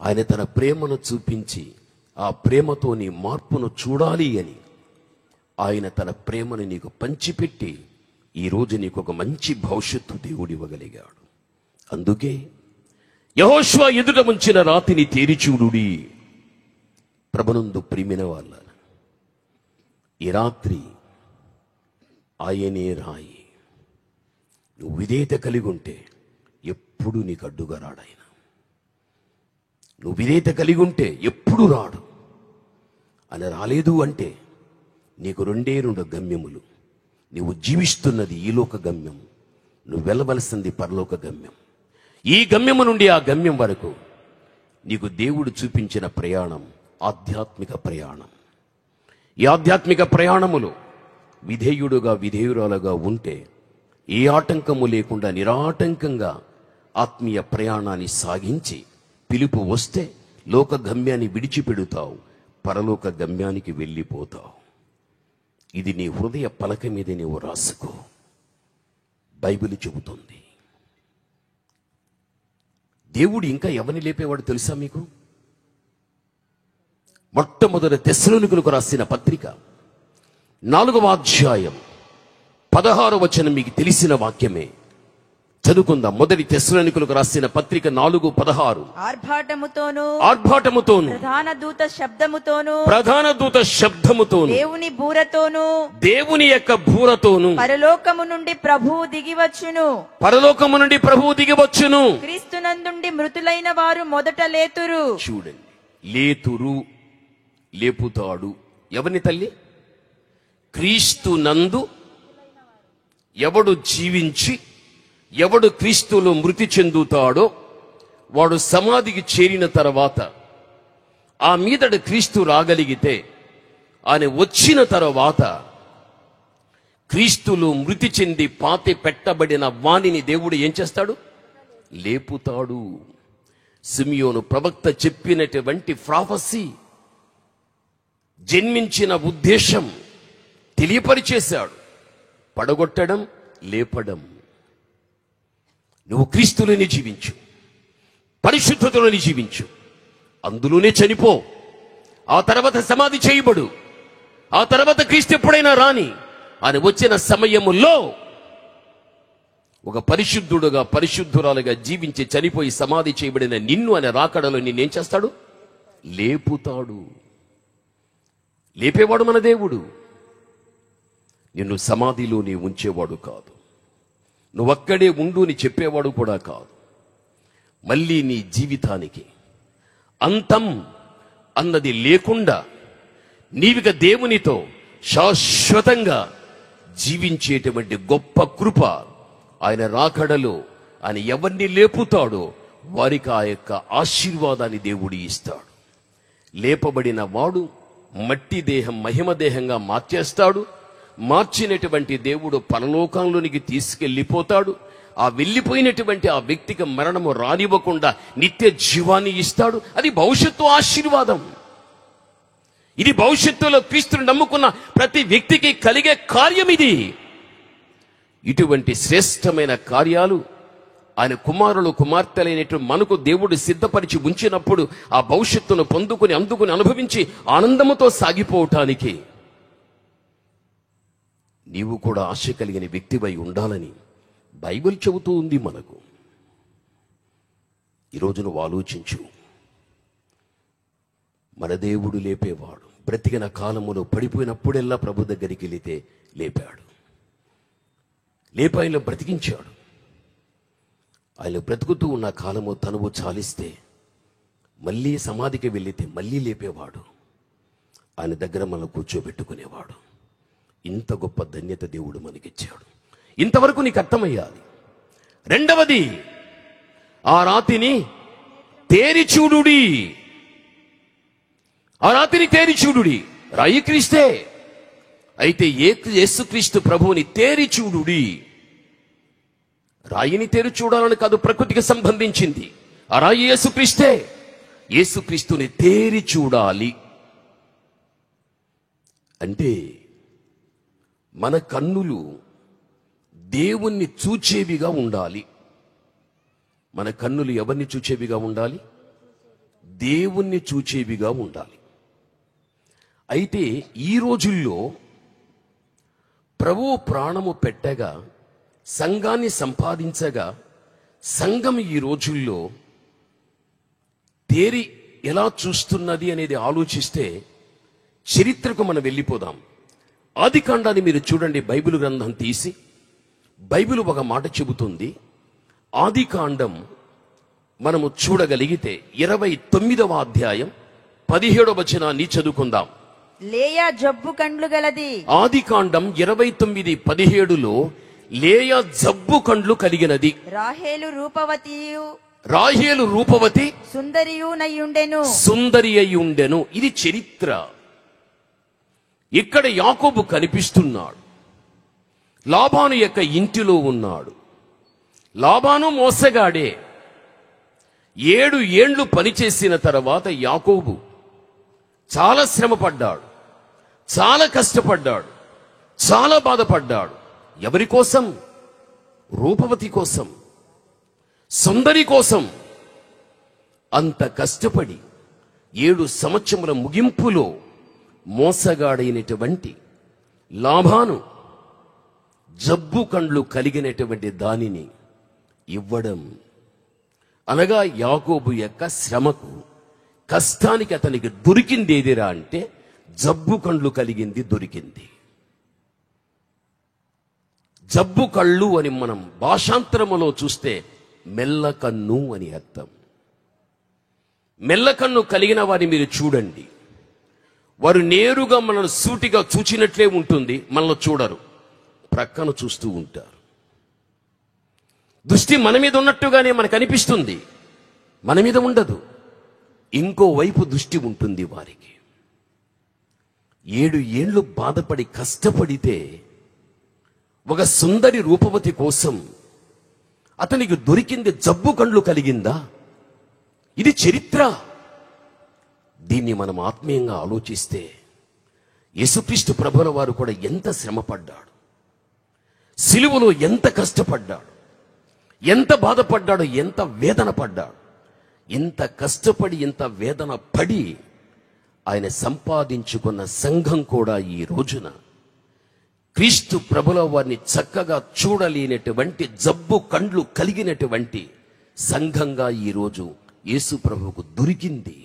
ఆయన తన ప్రేమను చూపించి ఆ ప్రేమతో నీ మార్పును చూడాలి అని ఆయన తన ప్రేమను నీకు పంచిపెట్టి ఈరోజు నీకు ఒక మంచి భవిష్యత్తు దేవుడు ఇవ్వగలిగాడు. అందుకే యెహోషువ ఎదుట ముంచిన రాతిని తేరిచూడుడి. ప్రభునందు ప్రియమైన వాళ్ళారా, ఈ రాత్రి ఆయనే రాయి. నువ్వు విధేయత కలిగి ఉంటే ఎప్పుడు నీకు అడ్డుగా రాడాయన. నువ్వు విధేయత కలిగి ఉంటే ఎప్పుడు రాడు. అని రాలేదు అంటే నీకు 2 గమ్యములు. నువ్వు జీవిస్తున్నది ఈలోక గమ్యం, నువ్వు వెళ్ళవలసింది పరలోక గమ్యం. ఈ గమ్యము నుండి ఆ గమ్యం వరకు నీకు దేవుడు చూపించిన ప్రయాణం ఆధ్యాత్మిక ప్రయాణం. ఈ ఆధ్యాత్మిక ప్రయాణములో విధేయురాలుగా ఉంటే ఏ ఆటంకము లేకుండా నిరాటంకంగా ఆత్మీయ ప్రయాణాన్ని సాగించి పిలుపు వస్తే లోక గమ్యాన్ని విడిచిపెడుతావు, పరలోక గమ్యానికి వెళ్ళిపోతావు. ఇది నీ హృదయ పలక మీద నీవు రాసుకో. బైబిల్ చెబుతుంది. దేవుడు ఇంకా ఎవరిని లేపేవాడు తెలుసా మీకు? మొట్టమొదటి తెస్సలోనికలకు రాసిన పత్రిక 4వ అధ్యాయం 16వ వచనం మీకు తెలిసిన వాక్యమే. చదువుకుందాం. మొదటి తెస్సలోనికలకు రాసిన పత్రిక 4:16. ఆర్భాటముతోను ప్రధాన దూత శబ్దముతోను దేవుని యొక్క బూరతోను పరలోకము నుండి ప్రభువు దిగివచ్చును. క్రీస్తునందుండి మృతులైన వారు మొదట లేతురు. చూడండి, లేపుతాడు. ఎవరిని తల్లి? క్రీస్తు నందు ఎవడు జీవించి ఎవడు క్రీస్తులో మృతి చెందుతాడో వాడు సమాధికి చేరిన తర్వాత ఆ మీదట క్రీస్తు రాగలిగితే ఆయన వచ్చిన తర్వాత క్రీస్తులో మృతి చెంది పాతి పెట్టబడిన వాణిని దేవుడు ఏం చేస్తాడు? లేపుతాడు. సిమియోను ప్రవక్త చెప్పినటువంటి ప్రాఫెసీ, జన్మించిన ఉద్దేశం తెలియపరిచేశాడు. పడగొట్టడం, లేపడం. నువ్వు క్రీస్తులోనే జీవించు, పరిశుద్ధతలోనే జీవించు, అందులోనే చనిపో. ఆ తర్వాత సమాధి చేయబడు. ఆ తర్వాత క్రీస్తు ఎప్పుడైనా రాని అని వచ్చిన సమయములో ఒక పరిశుద్ధుడుగా పరిశుద్ధురాలుగా జీవించి చనిపోయి సమాధి చేయబడిన నిన్ను అనే రాకడలో నిన్నేం చేస్తాడు? లేపుతాడు. లేపేవాడు మన దేవుడు. నిన్ను సమాధిలోనే ఉంచేవాడు కాదు. నువ్వక్కడే ఉండు అని చెప్పేవాడు కూడా కాదు. మళ్ళీ నీ జీవితానికి అంతం అన్నది లేకుండా నీవిక దేవునితో శాశ్వతంగా జీవించేటువంటి గొప్ప కృప ఆయన రాకడలో ఆయన ఎవరిని లేపుతాడో వారికి ఆ యొక్క ఆశీర్వాదాన్ని దేవుడు ఇస్తాడు. లేపబడిన వాడు మట్టి దేహం మహిమ దేహంగా మార్చేస్తాడు. మార్చినటువంటి దేవుడు పరలోకంలోనికి తీసుకెళ్లిపోతాడు. ఆ వెళ్ళిపోయినటువంటి ఆ వ్యక్తికి మరణము రానివ్వకుండా నిత్య జీవాన్ని ఇస్తాడు. అది భవిష్యత్తు ఆశీర్వాదం. ఇది భవిష్యత్తులో క్రీస్తుని నమ్ముకున్న ప్రతి వ్యక్తికి కలిగే కార్యం ఇది. ఇటువంటి శ్రేష్టమైన కార్యాలు ఆయన కుమారులు కుమార్తెలైనటువంటి మనకు దేవుడు సిద్ధపరిచి ఉంచినప్పుడు ఆ భవిష్యత్తును అందుకుని అనుభవించి ఆనందముతో సాగిపోవటానికి నీవు కూడా ఆశ కలిగిన వ్యక్తివై ఉండాలని బైబిల్ చెబుతూ ఉంది మనకు. ఈరోజు నువ్వు ఆలోచించు. మన దేవుడు లేపేవాడు. బ్రతికిన కాలములో పడిపోయినప్పుడెల్లా ప్రభు దగ్గరికి వెళితే లేపాడు. ఆయన బ్రతికించాడు. ఆయన బ్రతుకుతూ ఉన్న కాలము తనువు చాలిస్తే మళ్ళీ సమాధికి వెళితే మళ్ళీ లేపేవాడు. ఆయన దగ్గర మనం కూర్చోబెట్టుకునేవాడు. ఇంత గొప్ప ధన్యత దేవుడు మనకిచ్చాడు. ఇంతవరకు నీకు అర్థమయ్యాలి. రెండవది, ఆ రాతిని తేరిచూడుడి. ఆ రాతిని తేరిచూడుడి. రాయి క్రీస్తే. అయితే యేసుక్రీస్తు ప్రభువుని తేరిచూడుడి. రాయిని తేరి చూడాలని కాదు, ప్రకృతికి సంబంధించింది. ఆ రాయి యేసుక్రీస్తే. యేసుక్రీస్తుని తేరి చూడాలి అంటే మన కన్నులు దేవుణ్ణి చూచేవిగా ఉండాలి. మన కన్నులు ఎవరిని చూచేవిగా ఉండాలి? దేవుణ్ణి చూచేవిగా ఉండాలి. అయితే ఈ రోజుల్లో ప్రభువు ప్రాణము పెట్టగా, సంఘాన్ని సంపాదించగా, సంఘం ఈ రోజుల్లో తేరి ఎలా చూస్తున్నది అనేది ఆలోచిస్తే చరిత్రకు మనం వెళ్ళిపోదాం. ఆది కాండాన్ని మీరు చూడండి. బైబిల్ గ్రంథం తీసి బైబిల్ ఒక మాట చెబుతుంది. ఆది కాండం మనము చూడగలిగితే 29వ అధ్యాయం 17వ వచనాన్ని చదువుకుందాం. లేయా జబ్బు కండ్లు గలది. ఆది కాండం 29:17లో లేయా జబ్బు కండ్లు కలిగినది. రాహేలు రూపవతి సుందరి అయి ఉండెను. ఇది చరిత్ర. ఇక్కడ యాకోబు కనిపిస్తున్నాడు. లాబాను యొక్క ఇంటిలో ఉన్నాడు. లాబాను మోసగాడే. 7 ఏండ్లు పనిచేసిన తర్వాత యాకోబు చాలా శ్రమ పడ్డాడు, చాలా కష్టపడ్డాడు, చాలా బాధపడ్డాడు. ఎవరి కోసం? రూపవతి కోసం, సుందరి కోసం. అంత కష్టపడి 7 సంవత్సరముల ముగింపులో మోసగాడైనటువంటి లాబాను జబ్బు కండ్లు కలిగినటువంటి దానిని ఇవ్వడం అనగా యాకోబు యొక్క శ్రమకు, కష్టానికి అతనికి దొరికింది ఏదిరా అంటే జబ్బు కండ్లు కలిగింది దొరికింది. జబ్బు కళ్ళు అని మనం భాషాంతరములో చూస్తే మెల్లకన్ను అని అర్థం. మెల్లకన్ను కలిగిన వారిని మీరు చూడండి. వారు నేరుగా మనల్ని సూటిగా చూచినట్లే ఉంటుంది, మనల్ని చూడరు, ప్రక్కన చూస్తూ ఉంటారు. దృష్టి మన మీద ఉన్నట్టుగానే మనకు అనిపిస్తుంది, మన మీద ఉండదు. ఇంకో వైపు దృష్టి ఉంటుంది వారికి. 7 ఏండ్లు బాధపడి కష్టపడితే ఒక సుందరి రూపవతి కోసం అతనికి దొరికింది జబ్బు కండ్లు కలిగిందా? ఇది చరిత్ర. దీన్ని మనం ఆత్మీయంగా ఆలోచిస్తే యేసుక్రీస్తు ప్రభువుల వారు కూడా ఎంత శ్రమ పడ్డాడు, సిలువలో ఎంత కష్టపడ్డాడు, ఎంత బాధపడ్డాడు, ఎంత వేదన పడ్డాడు. ఇంత కష్టపడి ఇంత వేదన పడి ఆయన సంపాదించుకున్న సంఘం కూడా ఈ రోజున క్రీస్తు ప్రభుల వారిని చక్కగా చూడలేనటువంటి జబ్బు కండ్లు కలిగినటువంటి సంఘంగా ఈరోజు యేసు ప్రభువుకు దొరికింది.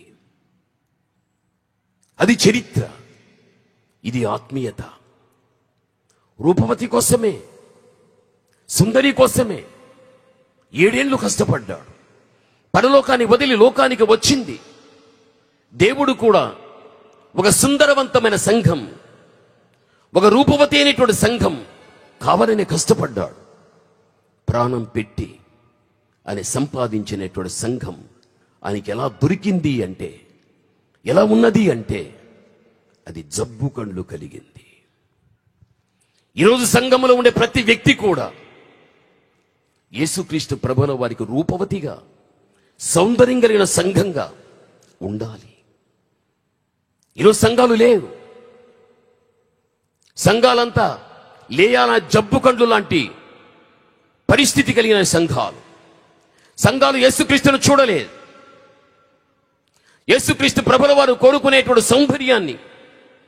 అది చరిత్ర. ఇది ఆత్మీయత. రూపవతి కోసమే, సుందరి కోసమే 7 ఏళ్ళు కష్టపడ్డాడు. పరలోకాన్ని వదిలి లోకానికి వచ్చింది. దేవుడు కూడా ఒక సుందరవంతమైన సంఘం, ఒక రూపవతి అయినటువంటి సంఘం కావాలని కష్టపడ్డాడు. ప్రాణం పెట్టి ఆయన సంపాదించినటువంటి సంఘం ఆయనకి ఎలా దొరికింది అంటే, ఎలా ఉన్నది అంటే అది జబ్బు కండ్లు కలిగింది. ఈరోజు సంఘములో ఉండే ప్రతి వ్యక్తి కూడా యేసుక్రీస్తు ప్రభువుల వారికి రూపవతిగా, సౌందర్యం కలిగిన సంఘంగా ఉండాలి. ఈరోజు సంఘాలు లేవు. సంఘాలంతా లేయాల జబ్బు కండ్లు లాంటి పరిస్థితి కలిగిన సంఘాలు యేసుక్రీస్తును చూడలేదు. యేసుక్రీస్తు ప్రభువుల వారు కోరుకునేటువంటి సౌందర్యాన్ని,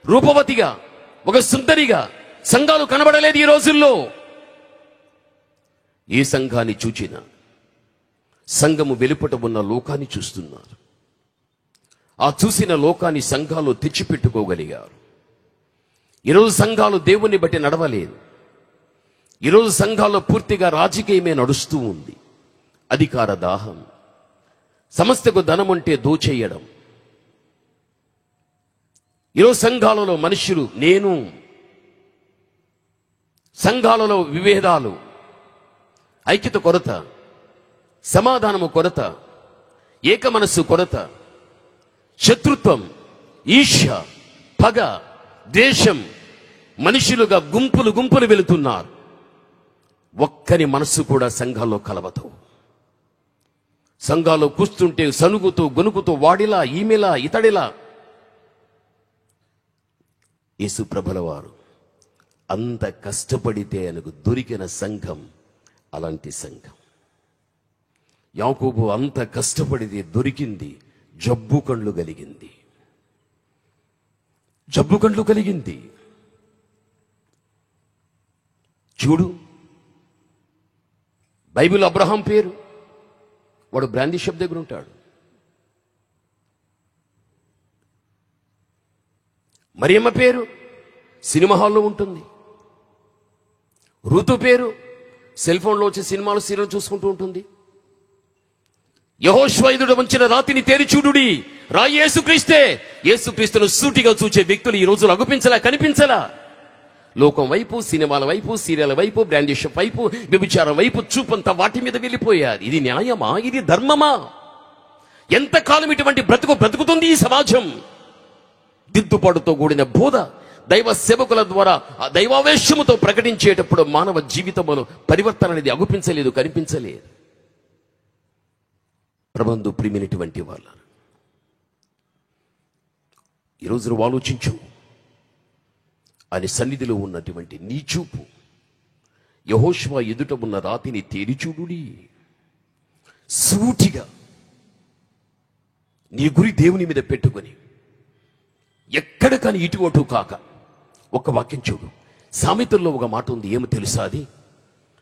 రూపవతిగా, ఒక సుందరిగా సంఘాలు కనబడలేదు ఈ రోజుల్లో. ఏ సంఘాన్ని చూచినా సంఘము వెలుపట ఉన్న లోకాన్ని చూస్తున్నారు. ఆ చూసిన లోకాన్ని సంఘాలు తెచ్చిపెట్టుకోగలిగారు. ఈరోజు సంఘాలు దేవుణ్ణి బట్టి నడవలేదు. ఈరోజు సంఘాల్లో పూర్తిగా రాజకీయమే నడుస్తూ ఉంది. అధికార దాహం, సమస్తకు ధనం ఉంటే దోచేయడం. ఈరోజు సంఘాలలో మనుషులు నేను, సంఘాలలో విభేదాలు, ఐక్యత కొరత, సమాధానము కొరత, ఏక మనస్సు కొరత, శత్రుత్వం, ఈర్ష్య, పగ, ద్వేషం, మనుషులుగా గుంపులు వెళుతున్నారు. ఒక్కరి మనస్సు కూడా సంఘాల్లో కలవదు. సంఘాల్లో కూస్తుంటే సనుగుతూ గొనుకుతూ వాడిలా, ఈమెలా, ఇతడిలా. యేసు ప్రభుల వారు అంత కష్టపడితే ఆయనకు దొరికిన సంఘం అలాంటి సంఘం. యాకోబు అంత కష్టపడితే దొరికింది జబ్బు కండ్లు కలిగింది. చూడు, బైబిల్ అబ్రహాం పేరు, వాడు బ్రాందీ షాప్ దగ్గర ఉంటాడు. మరియమ్మ పేరు సినిమా హాల్లో ఉంటుంది. ఋతు పేరు సెల్ ఫోన్లో వచ్చే సినిమాలు, సీరియల్ చూసుకుంటూ ఉంటుంది. యెహోషువ ఎదుట ఉంచిన రాతిని తేరి చూడుడి, రాయి యేసుక్రీస్తే. యేసుక్రీస్తును సూటిగా చూచే వ్యక్తులు ఈ రోజులు అగుపించలా, కనిపించలా. లోకం వైపు, సినిమాల వైపు, సీరియల్ వైపు, బ్రాండీ షాప్ వైపు, వ్యభిచారం వైపు చూపంతా వాటి మీద వెళ్ళిపోయారు. ఇది న్యాయమా? ఇది ధర్మమా? ఎంతకాలం ఇటువంటి బ్రతుకుతుంది ఈ సమాజం? దిద్దుపాటుతో కూడిన బోధ దైవ సేవకుల ద్వారా దైవావేశముతో ప్రకటించేటప్పుడు మానవ జీవితంలో పరివర్తన అనేది అగుపించలేదు, కనిపించలేదు. ప్రభునందు ప్రియమైనటువంటి వాళ్ళ, ఈరోజు నువ్వు ఆలోచించు. ఆయన సన్నిధిలో ఉన్నటువంటి నీ చూపు యెహోషువ ఎదుట ఉన్న రాతిని తేరిచూడుడి. సూటిగా నీ గురి దేవుని మీద పెట్టుకొని, ఎక్కడ కానీ ఇటు అటు కాక ఒక వాక్యం చూడు. సామెతల్లో ఒక మాట ఉంది, ఏమో తెలుసా? అది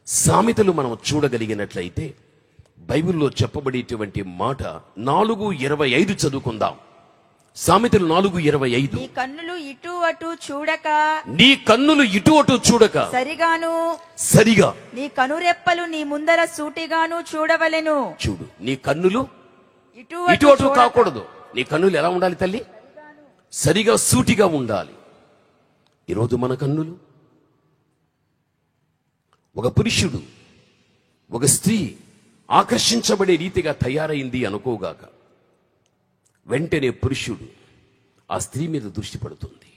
సామెతలు మనం చూడగలిగినట్లయితే బైబిల్లో చెప్పబడేటువంటి మాట 4:25 చదువుకుందాం. సామెతలు 4:25. నీ కన్నులు ఇటు అటు చూడక సరిగా నీ కనురెప్పలు నీ ముందర సూటిగాను చూడవలెను. చూడు, నీ కన్నులు ఇటు అటు కాకూడదు. నీ కన్నులు ఎలా ఉండాలి తల్లి? సరిగా, సూటిగా ఉండాలి. ఈరోజు మన కన్నులు, ఒక పురుషుడు, ఒక స్త్రీ ఆకర్షించబడే రీతిగా తయారైంది అనుకోగాక వెంటనే పురుషుడు ఆ స్త్రీ మీద దృష్టి పడుతుంది.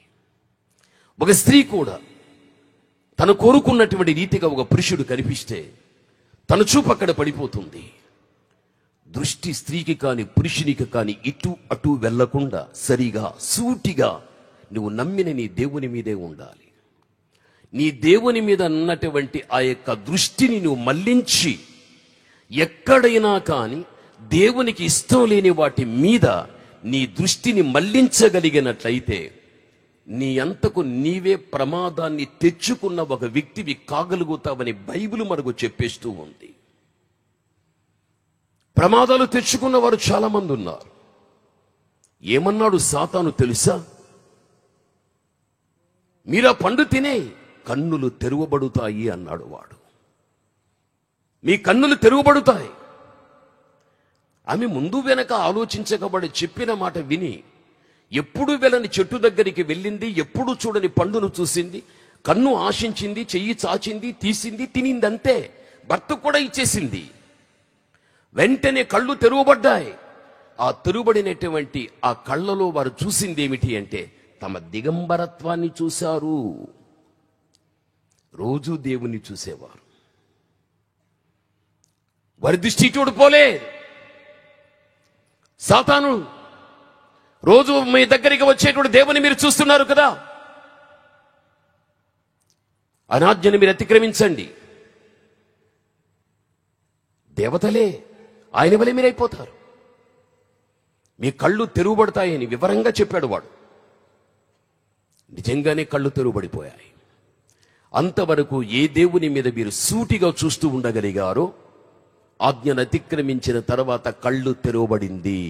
ఒక స్త్రీ కూడా తను కోరుకున్నటువంటి రీతిగా ఒక పురుషుడు కనిపిస్తే తన చూపు అక్కడ పడిపోతుంది. దృష్టి స్త్రీకి కాని పురుషునికి కాని ఇటు అటు వెళ్లకుండా సరిగా, సూటిగా నువ్వు నమ్మిన నీ దేవుని మీదే ఉండాలి. నీ దేవుని మీద ఉన్నటువంటి ఆ యొక్క దృష్టిని నువ్వు మళ్లించి ఎక్కడైనా కానీ దేవునికి ఇష్టం లేని వాటి మీద నీ దృష్టిని మళ్లించగలిగినట్లయితే నీ అంతకు నీవే ప్రమాదాన్ని తెచ్చుకున్న ఒక వ్యక్తివి కాగలుగుతావని బైబిల్ మనకు చెప్పేస్తూ ఉంది. ప్రమాదాలు తెచ్చుకున్న వారు చాలా మంది ఉన్నారు. ఏమన్నాడు సాతాను తెలుసా? మీరా పండు తినే కన్నులు తెరువబడుతాయి అన్నాడు వాడు. మీ కన్నులు తెరువబడుతాయి. ఆమె ముందు వెనక ఆలోచించకబడి చెప్పిన మాట విని ఎప్పుడు వెళ్ళని చెట్టు దగ్గరికి వెళ్ళింది, ఎప్పుడు చూడని పండును చూసింది, కన్ను ఆశించింది, చెయ్యి చాచింది, తీసింది, తినింది, అంతే. భర్త కూడా ఇచ్చేసింది. వెంటనే కళ్ళు తెరువబడ్డాయి. ఆ తెరువబడినటువంటి ఆ కళ్ళలో వారు చూసింది ఏమిటి అంటే తమ దిగంబరత్వాన్ని చూశారు. రోజు దేవుణ్ణి చూసేవారు. వారి దృష్టి ఇటు పోలే. సాతాను రోజు మీ దగ్గరికి వచ్చేటువంటి దేవుని మీరు చూస్తున్నారు కదా, అనాజ్ఞను మీరు అతిక్రమించండి, దేవతలే ఆయన వలె మీరైపోతారు, మీ కళ్ళు తెరువబడతాయని వివరంగా చెప్పాడు వాడు. నిజంగానే కళ్ళు తెరువబడిపోయాయి. అంతవరకు ఏ దేవుని మీద మీరు సూటిగా చూస్తూ ఉండగలిగారో ఆజ్ఞను అతిక్రమించిన తర్వాత కళ్ళు తెరవబడింది.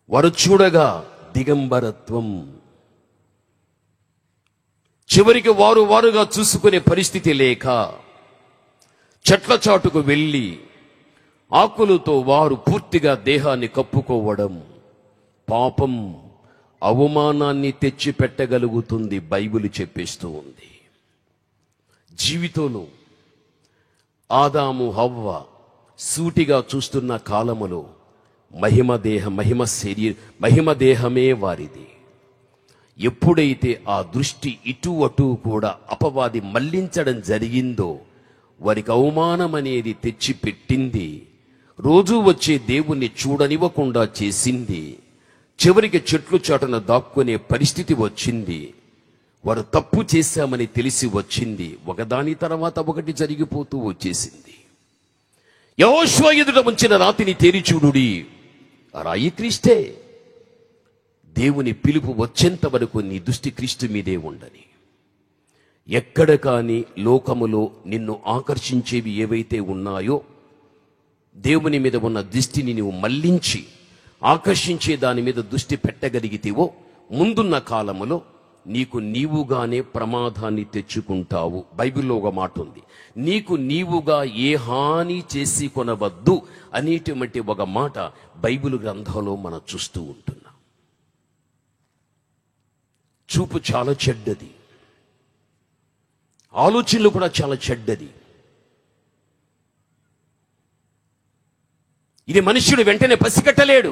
వారు చూడగా దిగంబరత్వం. చివరికి వారుగా చూసుకునే పరిస్థితి లేక చెట్ల చాటుకు వెళ్ళి ఆకులతో వారు పూర్తిగా దేహాన్ని కప్పుకోవడం పాపం, అవమానాన్ని తెచ్చి పెట్టగలుగుతుంది. బైబిల్ చెప్పేస్తూ ఉంది. జీవితంలో ఆదాము హవ్వ సూటిగా చూస్తున్న కాలములో మహిమ దేహమే వారిది. ఎప్పుడైతే ఆ దృష్టి ఇటు అటు కూడా అపవాది మళ్లించడం జరిగిందో వారికి అవమానం అనేది తెచ్చి పెట్టింది. రోజు వచ్చే దేవుణ్ణి చూడనివ్వకుండా చేసింది. చివరికి చెట్లు చాటున దాక్కునే పరిస్థితి వచ్చింది. వారు తప్పు చేశామని తెలిసి వచ్చింది. ఒకదాని తర్వాత ఒకటి జరిగిపోతూ వచ్చేసింది. యెహోషువ ఎదుట ఉంచిన రాతిని తేరిచూడుడి, ఆ రాయి క్రీస్తే. దేవుని పిలుపు వచ్చేంత వరకు నీ దృష్టి క్రీస్తు మీదే ఉండని. ఎక్కడ కాని లోకములో నిన్ను ఆకర్షించేవి ఏవైతే ఉన్నాయో దేవుని మీద ఉన్న దృష్టిని నువ్వు మళ్లించి ఆకర్షించే దాని మీద దృష్టి పెట్టగలిగితేవో ముందున్న కాలములో నీకు నీవుగానే ప్రమాదాన్ని తెచ్చుకుంటావు. బైబిల్లో ఒక మాట ఉంది, నీకు నీవుగా ఏ హాని చేసి కొనవద్దు అనేటువంటి ఒక మాట బైబిల్ గ్రంథంలో మనం చూస్తూ ఉంటున్నాం. చూపు చాలా చెడ్డది, ఆలోచనలు కూడా చాలా చెడ్డది. ఇది మనుష్యుడు వెంటనే పసిగట్టలేడు.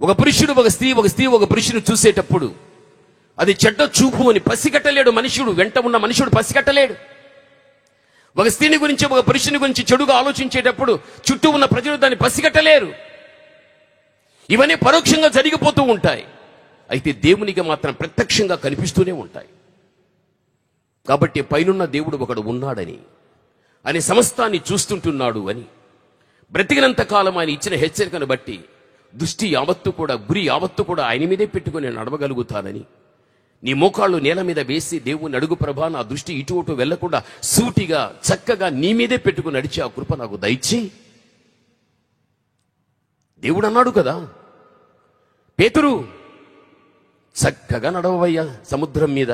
ఒక పురుషుడు ఒక స్త్రీ ఒక పురుషుని చూసేటప్పుడు అది చెడ్డ చూపు అని పసిగట్టలేడు మనుషుడు. వెంట ఉన్న మనుషుడు పసిగట్టలేడు. ఒక స్త్రీని గురించి ఒక పురుషుని గురించి చెడుగా ఆలోచించేటప్పుడు చుట్టూ ఉన్న ప్రజలు దాన్ని పసిగట్టలేరు. ఇవన్నీ పరోక్షంగా జరిగిపోతూ ఉంటాయి. అయితే దేవునికి మాత్రం ప్రత్యక్షంగా కనిపిస్తూనే ఉంటాయి. కాబట్టి పైనున్న దేవుడు ఒకడు ఉన్నాడని, ఆయన సమస్తాన్ని చూస్తుంటున్నాడు అని, బ్రతికినంత కాలం ఆయన ఇచ్చిన హెచ్చరికను బట్టి దృష్టి యావత్తు కూడా, గురి యావత్తు కూడా ఆయన మీదే పెట్టుకుని నడవగలుగుతానని, నీ మోకాళ్ళు నేల మీద వేసి దేవుని అడుగు ప్రభా, నా దృష్టి ఇటు అటు వెళ్లకుండా సూటిగా చక్కగా నీ మీదే పెట్టుకుని నడిచే ఆ కృప నాకు దయచే. దేవుడు అన్నాడు కదా, పేతురు చక్కగా నడవయ్యా సముద్రం మీద.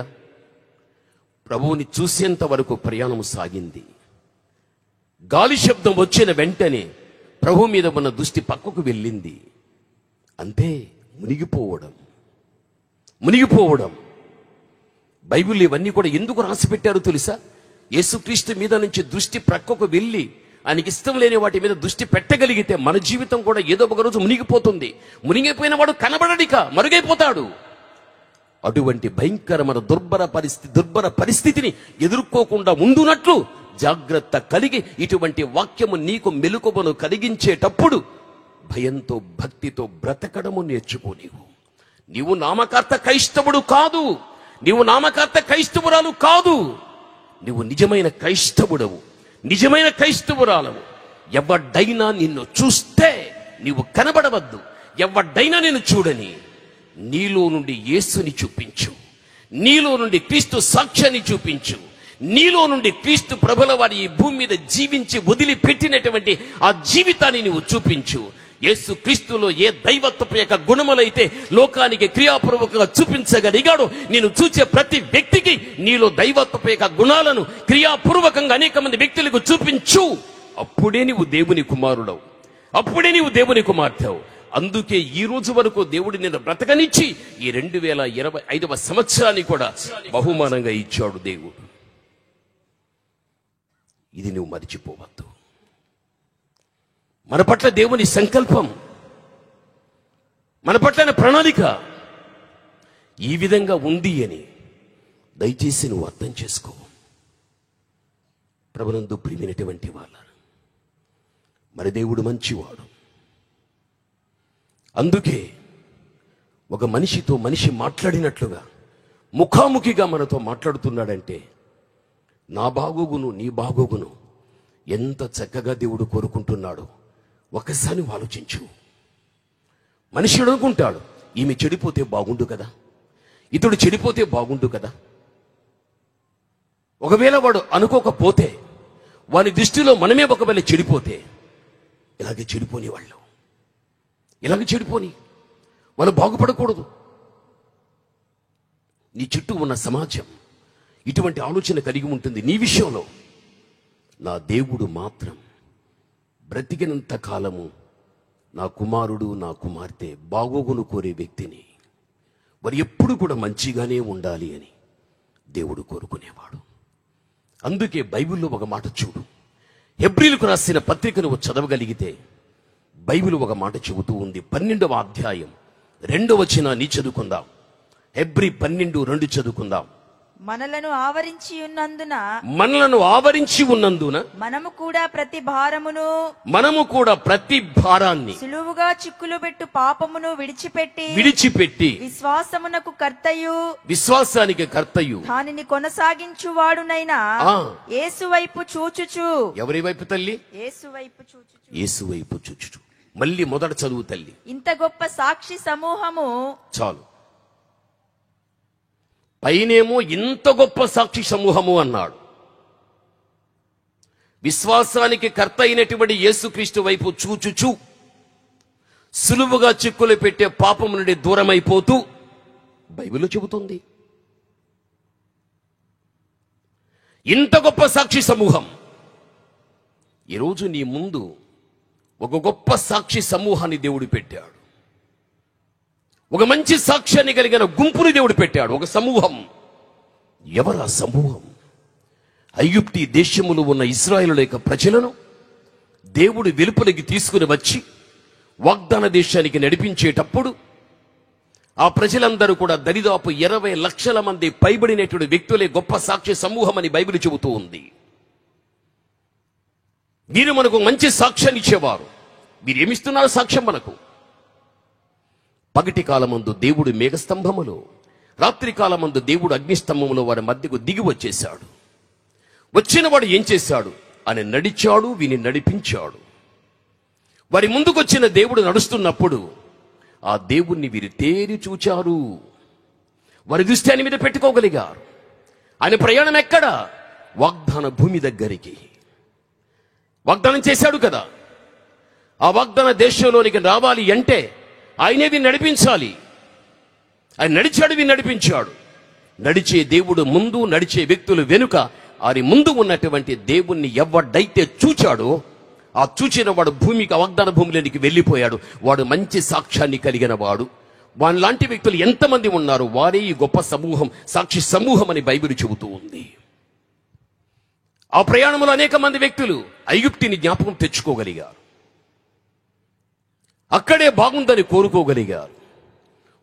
ప్రభువుని చూసేంత వరకు ప్రయాణం సాగింది. గాలి శబ్దం వచ్చిన వెంటనే ప్రభు మీద ఉన్న దృష్టి పక్కకు వెళ్ళింది. అంతే, మునిగిపోవడం. బైబిల్ ఇవన్నీ కూడా ఎందుకు రాసి పెట్టారో తెలుసా? యేసుక్రీస్తు మీద నుంచి దృష్టి ప్రక్కకు వెళ్ళి ఆయనకి ఇష్టం లేని వాటి మీద దృష్టి పెట్టగలిగితే మన జీవితం కూడా ఏదో ఒక రోజు మునిగిపోతుంది. మునిగిపోయిన వాడు కనబడడిక మరుగైపోతాడు. అటువంటి భయంకరమైన దుర్భర పరిస్థితిని ఎదుర్కోకుండా ఉండునట్లు జాగ్రత్త కలిగి ఇటువంటి వాక్యము నీకు మెలకువను కలిగించేటప్పుడు భయంతో భక్తితో బ్రతకడము నేర్చుకో. నీవు నామకార్థ క్రైస్తవుడు కాదు, నీవు నామకార్థ క్రైస్తవురాలు కాదు, నీవు నిజమైన క్రైస్తవుడవు, నిజమైన క్రైస్తవురాలవు. ఎవడ్డైనా నిన్ను చూస్తే నీవు కనబడవద్దు. ఎవడ్డైనా నిన్ను చూడని నీలో నుండి యేసుని చూపించు, నీలో నుండి క్రీస్తు సాక్ష్యాన్ని చూపించు, నీలో నుండి క్రీస్తు ప్రభుల వారి ఈ భూమి మీద జీవించి వదిలిపెట్టినటువంటి ఆ జీవితాన్ని నువ్వు చూపించు. యేసు క్రీస్తులో ఏ దైవత్వపు యొక్క గుణములైతే లోకానికి క్రియాపూర్వకంగా చూపించగలిగాడో నేను చూసే ప్రతి వ్యక్తికి నీలో దైవత్వపు యొక్క గుణాలను క్రియాపూర్వకంగా అనేక మంది వ్యక్తులకు చూపించు. అప్పుడే నీవు దేవుని కుమారుడవు, అప్పుడే నీవు దేవుని కుమార్తెవు. అందుకే ఈ రోజు వరకు దేవుడు నిన్ను బ్రతకనిచ్చి ఈ 2025వ సంవత్సరాన్ని కూడా బహుమానంగా ఇచ్చాడు దేవుడు. ఇది నువ్వు మరిచిపోవద్దు. మన పట్ల దేవుని సంకల్పం, మన పట్ల ప్రణాళిక ఈ విధంగా ఉంది అని దయచేసి నువ్వు అర్థం చేసుకో. ప్రభునందు ప్రియమైనటువంటి వాళ్ళ, మరి దేవుడు మంచివాడు. అందుకే ఒక మనిషితో మనిషి మాట్లాడినట్లుగా ముఖాముఖిగా మనతో మాట్లాడుతున్నాడంటే నా బాగోగును నీ బాగోగును ఎంత చక్కగా దేవుడు కోరుకుంటున్నాడో ఒకసారి ఆలోచించు. మనిషి అనుకుంటాడు, ఈమె చెడిపోతే బాగుండు కదా, ఇతడు చెడిపోతే బాగుండు కదా. ఒకవేళ వాడు అనుకోకపోతే, వాని దృష్టిలో మనమే ఒకవేళ చెడిపోతే, ఇలాగే చెడిపోని వాళ్ళు, ఇలాగే చెడిపోని వాళ్ళు బాగుపడకూడదు. నీ చుట్టూ ఉన్న సమాజం ఇటువంటి ఆలోచన కలిగి ఉంటుంది నీ విషయంలో. నా దేవుడు మాత్రం బ్రతికినంత కాలము నా కుమారుడు నా కుమార్తె బాగోగును కోరే వ్యక్తిని, వారు ఎప్పుడు కూడా మంచిగానే ఉండాలి అని దేవుడు కోరుకునేవాడు. అందుకే బైబిల్లో ఒక మాట చూడు. హెబ్రీలకు రాసిన పత్రికను చదవగలిగితే బైబిల్ ఒక మాట చెబుతూ ఉంది. 12వ అధ్యాయం 2వ వచనాన్ని చదువుకుందాం. హెబ్రీ 12:2 చదువుకుందాం. మనలను ఆవరించి ఉన్నందున మనము కూడా ప్రతి భారాన్ని సులువుగా చిక్కులు పెట్టు పాపమును విడిచిపెట్టి విశ్వాసానికి కర్తయు దానిని కొనసాగించువాడునైనా యేసు వైపు చూచుచు. ఎవరి వైపు తల్లి? యేసు వైపు చూచుచు. మళ్ళీ మొదట చదువు తల్లి. ఇంత గొప్ప సాక్షి సమూహము. చాలు. పైనేమో ఇంత గొప్ప సాక్షి సమూహము అన్నాడు. విశ్వాసానికి కర్త అయినటువంటి యేసుక్రీస్తు వైపు చూచుచు సులువుగా చిక్కులు పెట్టే పాపం నుండి దూరమైపోతూ బైబిల్లో చెబుతుంది. ఇంత గొప్ప సాక్షి సమూహం. ఈరోజు నీ ముందు ఒక గొప్ప సాక్షి సమూహాన్ని దేవుడు పెట్టాడు. ఒక మంచి సాక్ష్యాన్ని కలిగిన గుంపుని దేవుడు పెట్టాడు. ఒక సమూహం. ఎవరా సమూహం? ఐగుప్తు దేశములో ఉన్న ఇశ్రాయేలు యొక్క ప్రజలను దేవుడు వెలుపలికి తీసుకుని వచ్చి వాగ్దాన దేశానికి నడిపించేటప్పుడు ఆ ప్రజలందరూ కూడా దరిదాపు 20 లక్షల మంది పైబడినటువంటి వ్యక్తులే గొప్ప సాక్షి సమూహం అని బైబిల్ చెబుతూ ఉంది. వీరు మనకు మంచి సాక్ష్యాన్ని ఇచ్చేవారు. వీరు ఏమిస్తున్నారు సాక్ష్యం మనకు? పగటి కాలమందు దేవుడు మేఘస్తంభములో, రాత్రి కాలమందు దేవుడు అగ్నిస్తంభములో వారి మధ్యకు దిగి వచ్చేశాడు. వచ్చిన వాడు ఏం చేశాడు? ఆయన నడిచాడు, వీని నడిపించాడు. వారి ముందుకొచ్చిన దేవుడు నడుస్తున్నప్పుడు ఆ దేవుణ్ణి వీరు తేరి చూచారు. వారి దృష్టి ఆయన మీద పెట్టుకోగలిగారు. ఆయన ప్రయాణం ఎక్కడ? వాగ్దాన భూమి దగ్గరికి. వాగ్దానం చేశాడు కదా, ఆ వాగ్దాన దేశంలోనికి రావాలి అంటే ఆయనే వీరిని నడిపించాలి. ఆయన నడిచాడు, వీరిని నడిపించాడు. నడిచే దేవుడు ముందు, నడిచే వ్యక్తులు వెనుక. వారి ముందు ఉన్నటువంటి దేవుణ్ణి ఎవడైతే చూచాడో ఆ చూచిన వాడు భూమికి, వాగ్దాన భూమిలోనికి వెళ్ళిపోయాడు. వాడు మంచి సాక్ష్యాన్ని కలిగిన వాడు. వాని లాంటి వ్యక్తులు ఎంతమంది ఉన్నారు? వారే ఈ గొప్ప సమూహం, సాక్షి సమూహం అని బైబిల్ చెబుతూ ఉంది. ఆ ప్రయాణంలో అనేక మంది వ్యక్తులు ఐగుప్తిని జ్ఞాపకం తెచ్చుకోగలిగారు. అక్కడే బాగుందని కోరుకోగలిగారు.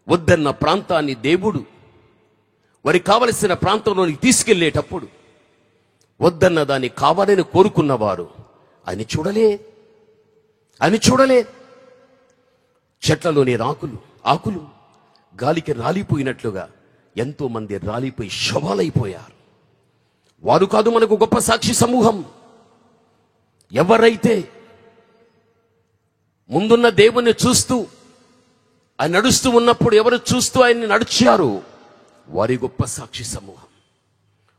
వద్దన్న ప్రాంతాన్ని దేవుడు వారికి కావలసిన ప్రాంతంలోనికి తీసుకెళ్లేటప్పుడు వద్దన్న దాన్ని కావాలని కోరుకున్నవారు ఆయన చూడలే. చెట్లలోని ఆకులు గాలికి రాలిపోయినట్లుగా ఎంతో మంది రాలిపోయి శవాలైపోయారు. వారు కాదు మనకు గొప్ప సాక్షి సమూహం. ఎవరైతే ముందున్న దేవుణ్ణి చూస్తూ ఆయన నడుస్తూ ఉన్నప్పుడు ఎవరు చూస్తూ ఆయన్ని నడిచారు? వారి గొప్ప సాక్షి సమూహం.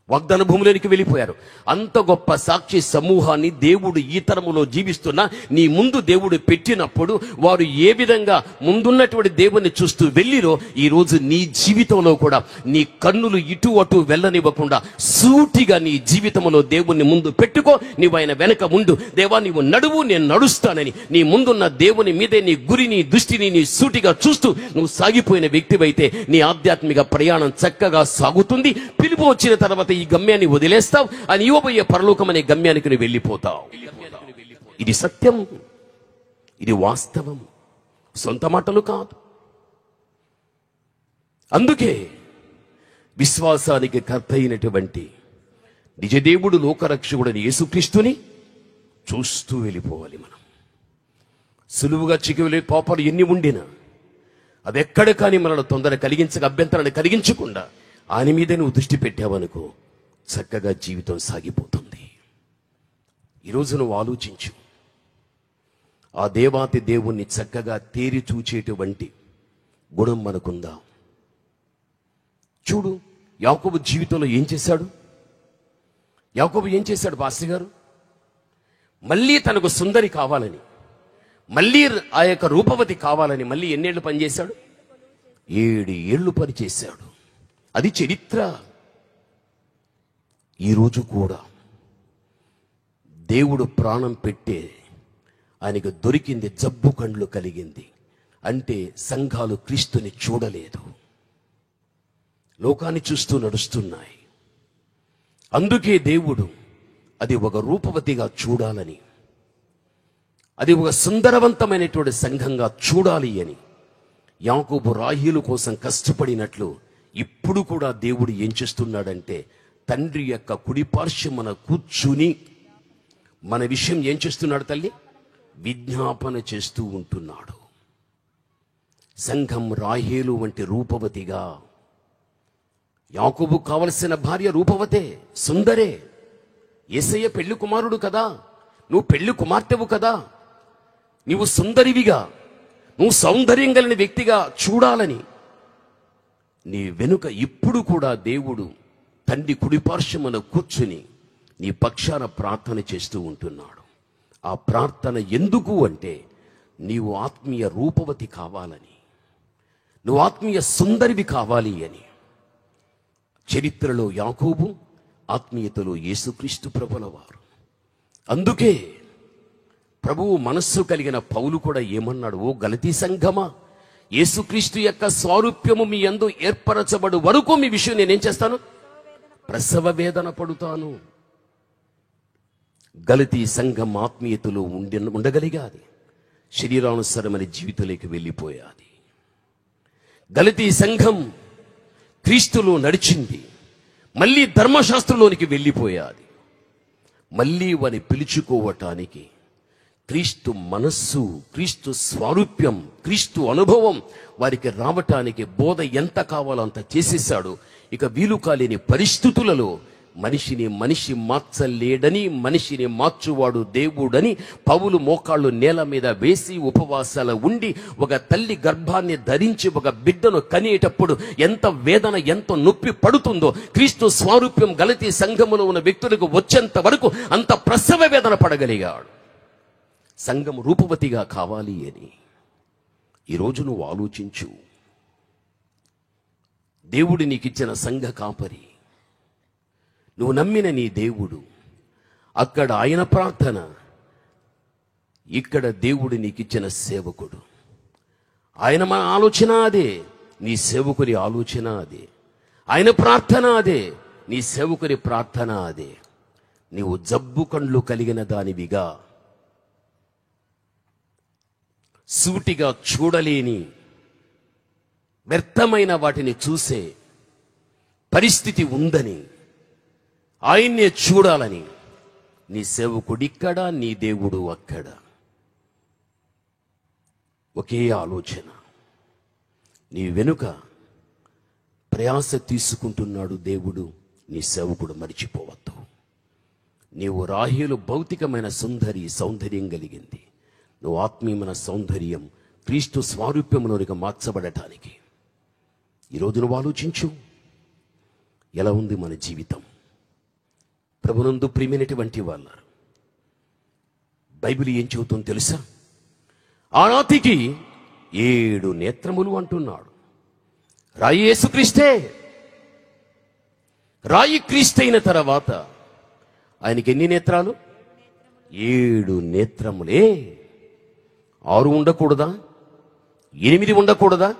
వాగ్దాన భూమిలోనికి వెళ్ళిపోయారు. అంత గొప్ప సాక్షి సమూహాన్ని దేవుడు ఈ తరములో జీవిస్తున్న నీ ముందు దేవుడు పెట్టినప్పుడు వారు ఏ విధంగా ముందున్నటువంటి దేవుణ్ణి చూస్తూ వెళ్ళిరో ఈ రోజు నీ జీవితంలో కూడా నీ కన్నులు ఇటు అటు వెళ్ళనివ్వకుండా సూటిగా నీ జీవితంలో దేవుణ్ణి ముందు పెట్టుకో. నీవు ఆయన వెనక ముందు, దేవా నీవు నడువు, నేను నడుస్తానని నీ ముందున్న దేవుని మీదే నీ గురి, నీ దృష్టిని నీ సూటిగా చూస్తూ నువ్వు సాగిపోయిన వ్యక్తివైతే నీ ఆధ్యాత్మిక ప్రయాణం చక్కగా సాగుతుంది. పిలుపు వచ్చిన తర్వాత ఈ గమ్యాన్ని వదిలేస్తావు. అని ఇవ్వబోయే పరలోకం అనే గమ్యానికి నువ్వు వెళ్ళిపోతావు. ఇది సత్యం, ఇది వాస్తవం, సొంత మాటలు కాదు. అందుకే విశ్వాసానికి కర్త అయినటువంటి నిజదేవుడు లోకరక్షకుడని యేసుక్రీస్తుని చూస్తూ వెళ్ళిపోవాలి. మనం సులువుగా చిక్కువలే పాపాలు ఎన్ని ఉండినా అవి ఎక్కడ కానీ మనల్ని తొందర కలిగించక అభ్యంతరాన్ని కలిగించకుండా ఆయన మీద నువ్వు దృష్టి పెట్టావనుకో చక్కగా జీవితం సాగిపోతుంది. ఈరోజు నువ్వు ఆలోచించు, ఆ దేవాతి దేవుణ్ణి చక్కగా తేరి చూచేటువంటి గుణం మనకుందా? చూడు, యాకోబు జీవితంలో ఏం చేశాడు? యాకోబు ఏం చేశాడు పాస్టర్ గారు? మళ్ళీ తనకు సుందరి కావాలని, మళ్ళీ ఆ యొక్క రూపవతి కావాలని మళ్ళీ ఎన్నేళ్లు పనిచేశాడు? 7 ఏళ్లు పనిచేశాడు. అది చరిత్ర. ఈరోజు కూడా దేవుడు ప్రాణం పెట్టే ఆయనకు దొరికింది జబ్బు కండ్లు కలిగింది అంటే సంఘాలు క్రీస్తుని చూడలేదు, లోకాన్ని చూస్తూ నడుస్తున్నాయి. అందుకే దేవుడు అది ఒక రూపవతిగా చూడాలని, అది ఒక సుందరవంతమైనటువంటి సంఘంగా చూడాలి అని యాకోబు రాహేలు కోసం కష్టపడినట్లు ఇప్పుడు కూడా దేవుడు ఏం చేస్తున్నాడంటే తండ్రి యొక్క కుడి పార్శ్వమున కూర్చుని మన విషయం ఏం చేస్తున్నాడు? తల్లి విజ్ఞాపన చేస్తూ ఉంటున్నాడు. సంఘం రాహేలు వంటి రూపవతిగా, యాకోబు కావలసిన భార్య రూపవతే, సుందరే. యేసయ్య పెళ్లి కుమారుడు కదా, నువ్వు పెళ్లి కుమార్తెవు కదా, నీవు సుందరివిగా, నువ్వు సౌందర్యం కలిగిన వ్యక్తిగా చూడాలని నీ వెనుక ఇప్పుడు కూడా దేవుడు తండ్రి కుడిపార్శ్వమున కూర్చుని నీ పక్షాన ప్రార్థన చేస్తూ ఉంటున్నాడు. ఆ ప్రార్థన ఎందుకు అంటే నీవు ఆత్మీయ రూపవతి కావాలని, నువ్వు ఆత్మీయ సుందరివి కావాలి అని. చరిత్రలో యాకోబు, ఆత్మీయతలో యేసుక్రీస్తు ప్రభుల వారు. అందుకే ప్రభువు మనస్సు కలిగిన పౌలు కూడా ఏమన్నాడు? ఓ గలతీ సంఘమా, యేసుక్రీస్తు యొక్క స్వారూప్యము మీ యందు ఏర్పరచబడు వరకు మీ విషయం నేనేం చేస్తాను? ప్రసవ వేదన పడుతాను. గలతీ సంఘం ఆత్మీయతలో ఉండగలిగాది, శరీరానుసరమైన జీవితంలోకి వెళ్ళిపోయాది. గలతీ సంఘం క్రీస్తులో నడిచింది, మళ్ళీ ధర్మశాస్త్రంలోనికి వెళ్ళిపోయాది. మళ్ళీ వారిని పిలుచుకోవటానికి క్రీస్తు మనస్సు, క్రీస్తు స్వారూప్యం, క్రీస్తు అనుభవం వారికి రావటానికి బోధ ఎంత కావాలో అంత చేసేశాడు. ఇక వీలు కాలేని పరిస్థితులలో మనిషి మార్చలేడని, మనిషిని మార్చువాడు దేవుడని పౌలు మోకాళ్ళు నేల మీద వేసి ఉపవాసాల ఉండి ఒక తల్లి గర్భాన్ని ధరించి ఒక బిడ్డను కనేటప్పుడు ఎంత వేదన, ఎంత నొప్పి పడుతుందో క్రీస్తు స్వారూప్యం గలతీ సంఘములో ఉన్న వ్యక్తులకు వచ్చేంత వరకు అంత ప్రసవ వేదన పడగలిగాడు. సంఘం రూపవతిగా కావాలి అని. ఈరోజు నువ్వు ఆలోచించు, దేవుడు నీకిచ్చిన సంఘ కాపరి, నువ్వు నమ్మిన నీ దేవుడు, అక్కడ ఆయన ప్రార్థన, ఇక్కడ దేవుడు నీకిచ్చిన సేవకుడు. ఆయన మన ఆలోచన అదే, నీ సేవకుని ఆలోచన అదే. ఆయన ప్రార్థన అదే, నీ సేవకుని ప్రార్థన అదే. నీవు జబ్బు కండ్లు కలిగిన దానివిగా, సూటిగా చూడలేని వ్యర్థమైన వాటిని చూసే పరిస్థితి ఉందని, ఆయన్నే చూడాలని నీ సేవకుడిక్కడ, నీ దేవుడు అక్కడ. ఒకే ఆలోచన. నీ వెనుక ప్రయాస తీసుకుంటున్నాడు దేవుడు, నీ సేవకుడు మరిచిపోవద్దు. నీవు రాహేలు భౌతికమైన సౌందర్యం కలిగింది, నువ్వు ఆత్మీయమైన సౌందర్యం క్రీస్తు స్వారూప్యంలోనికి మార్చబడటానికి. ఈరోజు నువ్వు ఆలోచించు, ఎలా ఉంది మన జీవితం? ప్రభునందు ప్రియమైనటువంటి వాళ్ళ, బైబిల్ ఏం చెబుతుందో తెలుసా? ఆనాటికి 7 నేత్రములు అంటున్నాడు. రాయి యేసుక్రీస్తే. రాయి క్రీస్తైన తర్వాత ఆయనకి ఎన్ని నేత్రాలు? 7 నేత్రములే. 6 ఉండకూడదా? 8 ఉండకూడదా?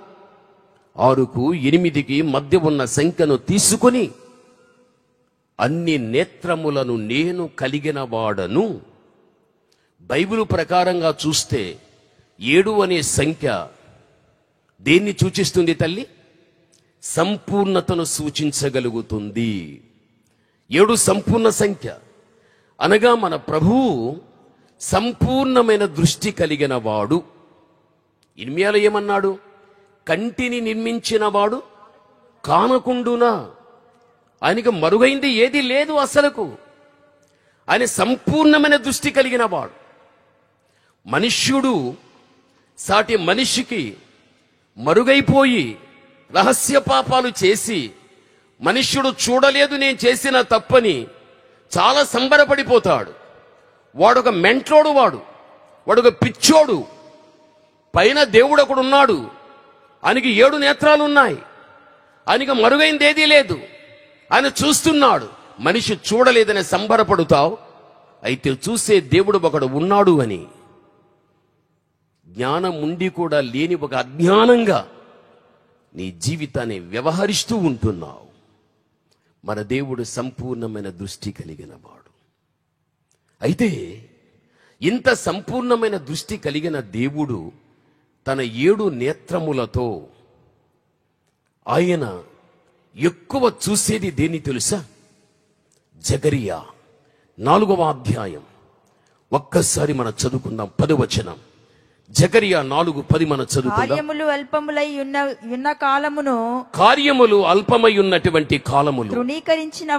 6కు 8కి మధ్య ఉన్న సంఖ్యను తీసుకొని అన్ని నేత్రములను నేను కలిగిన వాడను. బైబిల్ ప్రకారంగా చూస్తే 7 అనే సంఖ్య దేన్ని సూచిస్తుంది తల్లి? సంపూర్ణతను సూచించగలుగుతుంది. 7 సంపూర్ణ సంఖ్య అనగా మన ప్రభువు సంపూర్ణమైన దృష్టి కలిగిన వాడు. ఇర్మియాలో ఏమన్నాడు? కంటిని నిర్మించిన వాడు కానకుండునా. ఆయనకి మరుగైంది ఏది లేదు అసలుకు. ఆయన సంపూర్ణమైన దృష్టి కలిగిన వాడు. మనుష్యుడు సాటి మనిషికి మరుగైపోయి రహస్య పాపాలు చేసి మనుష్యుడు చూడలేదు నేను చేసిన తప్పని చాలా సంబరపడిపోతాడు. వాడొక మెంట్లోడు, వాడొక పిచ్చోడు. పైన దేవుడు ఒకడు ఉన్నాడు, ఆయనకి 7 నేత్రాలు ఉన్నాయి, ఆయనకి మరుగైంది ఏదీ లేదు, ఆయన చూస్తున్నాడు. మనిషి చూడలేదని సంబరపడుతావు, అయితే చూసే దేవుడు ఒకడు ఉన్నాడు అని. జ్ఞానం ఉండి కూడా లేని ఒక అజ్ఞానంగా నీ జీవితాన్ని వ్యవహరిస్తూ ఉంటున్నావు. మన దేవుడు సంపూర్ణమైన దృష్టి కలిగిన వాడు. అయితే ఇంత సంపూర్ణమైన దృష్టి కలిగిన దేవుడు తన 7 నేత్రములతో ఆయన ఎక్కువ చూసేది దేన్ని తెలుసా? జకరియా 4వ అధ్యాయం ఒక్కసారి మనం చదువుకుందాం. 10వ వచనం. జకరియా 4:10 మనం చదువుకుందాం. కార్యములు అల్పములై ఉన్న కాలమును, కార్యములు అల్పమై ఉన్నటువంటి కాలములు తృణీకరించిన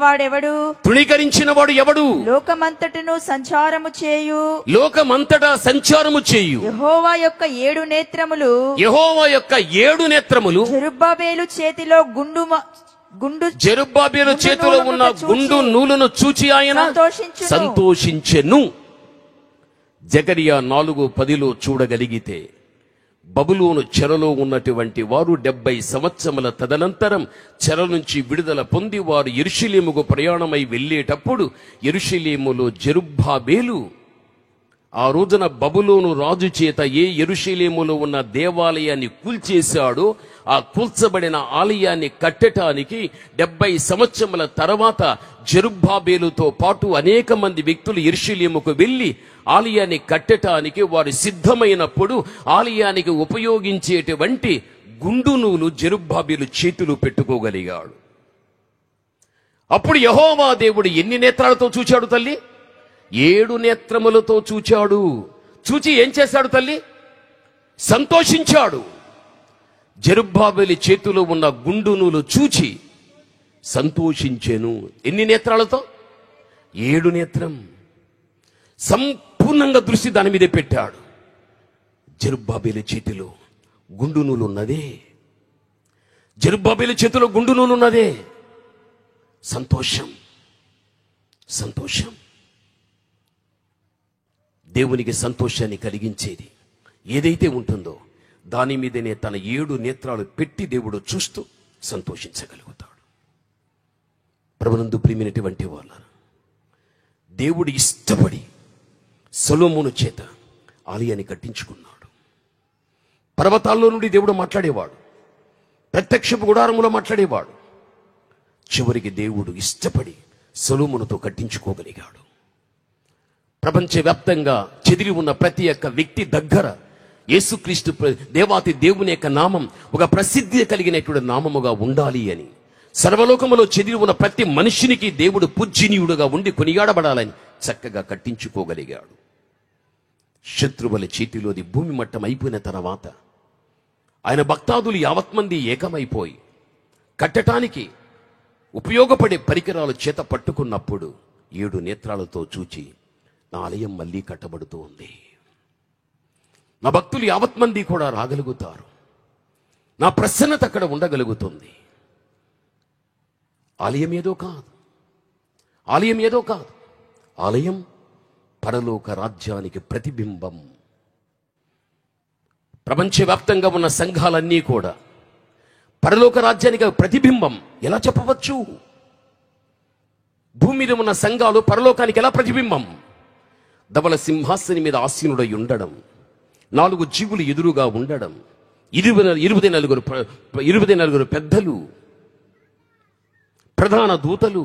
వాడు ఎవడు? లోకమంతటను సంచారము చేయు, లోకమంతటా సంచారము చేయు యెహోవా యొక్క 7 నేత్రములు, యెహోవా యొక్క 7 నేత్రములు జెరుబ్బాబేలు చేతిలో జెరుబ్బాబేలు చేతిలో ఉన్న గుండు నూలును చూచి ఆయన సంతోషించెను. జకరియా 4:10 చూడగలిగితే బబులోను చెరలో ఉన్నటువంటి వారు 70 సంవత్సరముల తదనంతరం చెర నుంచి విడుదల పొంది వారు యెరూషలేముకు ప్రయాణమై వెళ్ళేటప్పుడు యెరూషలేములో జెరుబ్బాబేలు ఆ రోజున బబులోను రాజు చేత ఏ యెరూషలేములో ఉన్న దేవాలయాన్ని కూల్చేశాడో ఆ కూల్చబడిన ఆలయాన్ని కట్టడానికి 70 సంవత్సరముల తర్వాత జెరుబ్బాబేలుతో పాటు అనేక మంది వ్యక్తులు యెరూషలేముకు వెళ్లి ఆలయాన్ని కట్టడానికి వారు సిద్ధమైనప్పుడు ఆలయానికి ఉపయోగించేటువంటి గుండు నూలు జెరుబ్బాబేలు చేతులు పెట్టుకోగలిగాడు. అప్పుడు యెహోవా దేవుడు ఎన్ని నేత్రాలతో చూచాడు తల్లి? 7 నేత్రములతో చూచాడు. చూచి ఏం చేశాడు తల్లి? సంతోషించాడు. జెరుబ్బాబేలు చేతిలో ఉన్న గుండు నూలు చూచి సంతోషించెను. ఎన్ని నేత్రాలతో? 7 నేత్రం. సంపూర్ణంగా దృష్టి దాని మీదే పెట్టాడు. జెరుబ్బాబేలు చేతిలో గుండు నూలు ఉన్నదే, జెరుబ్బాబేలు చేతిలో గుండు నూలు ఉన్నదే. సంతోషం, సంతోషం. దేవునికి సంతోషాన్ని కలిగించేది ఏదైతే ఉంటుందో దాని మీదనే తన 7 నేత్రాలు పెట్టి దేవుడు చూస్తూ సంతోషించగలుగుతాడు. ప్రభునందు ప్రియమైనటువంటి వాళ్ళారా, దేవుడు ఇష్టపడి సొలొమోను చేత ఆలయాన్ని కట్టించుకున్నాడు. పర్వతాల్లో నుండి దేవుడు మాట్లాడేవాడు, ప్రత్యక్షపు గుడారములో మాట్లాడేవాడు. చివరికి దేవుడు ఇష్టపడి సొలొమోనుతో కట్టించుకోగలిగాడు. ప్రపంచవ్యాప్తంగా చెదిరి ఉన్న ప్రతి ఒక్క వ్యక్తి దగ్గర యేసుక్రీస్తు దేవాతి దేవుని యొక్క నామం ఒక ప్రసిద్ధి కలిగినటువంటి నామముగా ఉండాలి అని, సర్వలోకములో చెదిరి ఉన్న ప్రతి మనిషినికి దేవుడు పూజ్యనీయుడుగా ఉండి కొనియాడబడాలని చక్కగా కట్టించుకోగలిగాడు. శత్రువుల చేతిలోది భూమి మట్టం అయిపోయిన తర్వాత ఆయన భక్తాదులు యావత్మంది ఏకమైపోయి కట్టడానికి ఉపయోగపడే పరికరాలు చేత పట్టుకున్నప్పుడు 7 నేత్రాలతో చూచి నా ఆలయం మళ్ళీ కట్టబడుతూ ఉంది, నా భక్తులు యావత్మంది కూడా రాగలుగుతారు, నా ప్రసన్నత అక్కడ ఉండగలుగుతుంది. ఆలయం ఏదో కాదు, ఆలయం ఏదో కాదు, ఆలయం పరలోక రాజ్యానికి ప్రతిబింబం. ప్రపంచవ్యాప్తంగా ఉన్న సంఘాలన్నీ కూడా పరలోక రాజ్యానికి ప్రతిబింబం ఎలా చెప్పవచ్చు? భూమి మీద ఉన్న సంఘాలు పరలోకానికి ఎలా ప్రతిబింబం? ధవల సింహాసని మీద ఆసీనుడై ఉండడం, 4 జీవులు ఎదురుగా ఉండడం, 24 పెద్దలు, ప్రధాన దూతలు,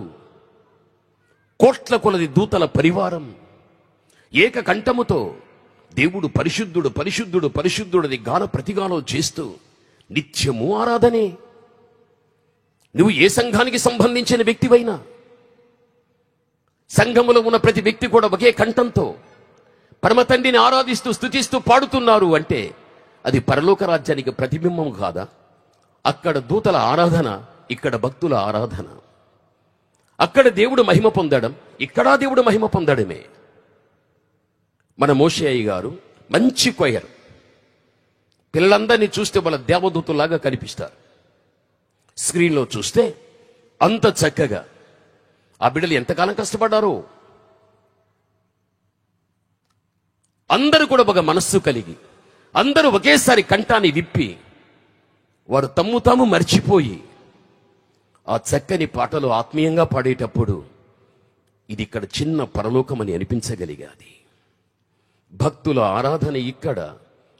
కోట్ల కొలది దూతల పరివారం ఏక కంఠముతో దేవుడు పరిశుద్ధుడు పరిశుద్ధుడు పరిశుద్ధుడని గాన ప్రతిగానం చేస్తూ నిత్యము ఆరాధనే. నువ్వు ఏ సంఘానికి సంబంధించిన వ్యక్తివైనా, సంఘములో ఉన్న ప్రతి వ్యక్తి కూడా ఒకే కంఠంతో పరమ తండ్రిని ఆరాధిస్తూ స్తుతిస్తూ పాడుతున్నారు అంటే అది పరలోక రాజ్యానికి ప్రతిబింబం కాదా? అక్కడ దూతల ఆరాధన, ఇక్కడ భక్తుల ఆరాధన. అక్కడ దేవుడు మహిమ పొందడం, ఇక్కడ దేవుడు మహిమ పొందడమే. మన మోషేయ్య గారు మంచి కొయర్, పిల్లలందరినీ చూస్తే వాళ్ళ దేవదూతులాగా కనిపిస్తారు. స్క్రీన్లో చూస్తే అంత చక్కగా. ఆ బిడ్డలు ఎంతకాలం కష్టపడ్డారో. అందరూ కూడా ఒక మనస్సు కలిగి, అందరూ ఒకేసారి కంఠాన్ని విప్పి వారు తమ్ము తాము మర్చిపోయి ఆ చక్కని పాటలు ఆత్మీయంగా పాడేటప్పుడు ఇది ఇక్కడ చిన్న పరలోకమని అనిపించగలిగాది. భక్తుల ఆరాధన ఇక్కడ,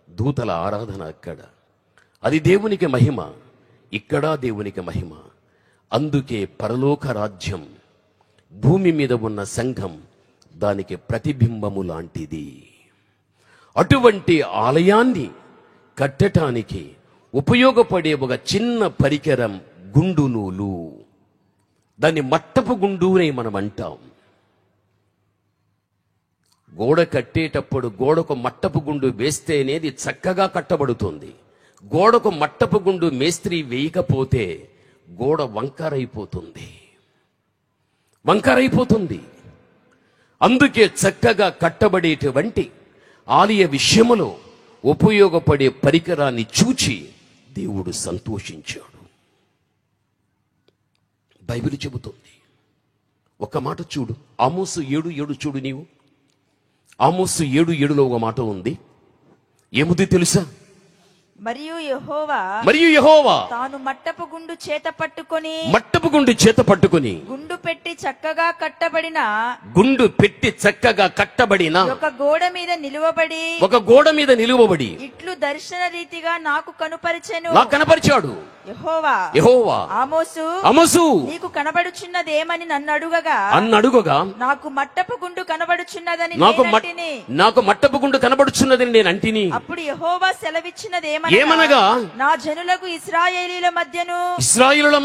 దూతల ఆరాధన అక్కడ. అది దేవునికి మహిమ, ఇక్కడ దేవునికి మహిమ. అందుకే పరలోక రాజ్యం, భూమి మీద ఉన్న సంఘం దానికి ప్రతిబింబము లాంటిది. అటువంటి ఆలయాన్ని కట్టడానికి ఉపయోగపడే ఒక చిన్న పరికరం గుండు నూలు. దాన్ని మట్టపు గుండు అని మనం అంటాం. గోడ కట్టేటప్పుడు గోడకు మట్టపు గుండు వేస్తేనేది చక్కగా కట్టబడుతుంది. గోడకు మట్టపు గుండు మేస్త్రి వేయకపోతే గోడ వంకరైపోతుంది. అందుకే చక్కగా కట్టబడేటువంటి ఆలయ విషయములో ఉపయోగపడే పరికరాన్ని చూచి దేవుడు సంతోషించాడు. బైబిల్ చెబుతుంది. ఒక మాట చూడు, ఆమోసు 7:7 చూడు. నీవు ఆమోసు 7:7లో ఒక మాట ఉంది. ఏముంది తెలుసా? మరియు యెహోవా తాను మట్టపు గుండు చేత పట్టుకొని గుండు పెట్టి చక్కగా కట్టబడిన ఒక గోడ మీద నిలువబడి ఇట్లు దర్శన రీతిగా నాకు కనపరిచాడు. యెహోవా ఆమోసు నీకు కనబడుచున్నదేమని నన్ను అడుగగా నాకు మట్టపు గుండు కనబడుచున్నదని నేను అంటిని. అప్పుడు యెహోవా సెలవిచ్చినది ఏమనగా నా జనులకు ఇశ్రాయేలీల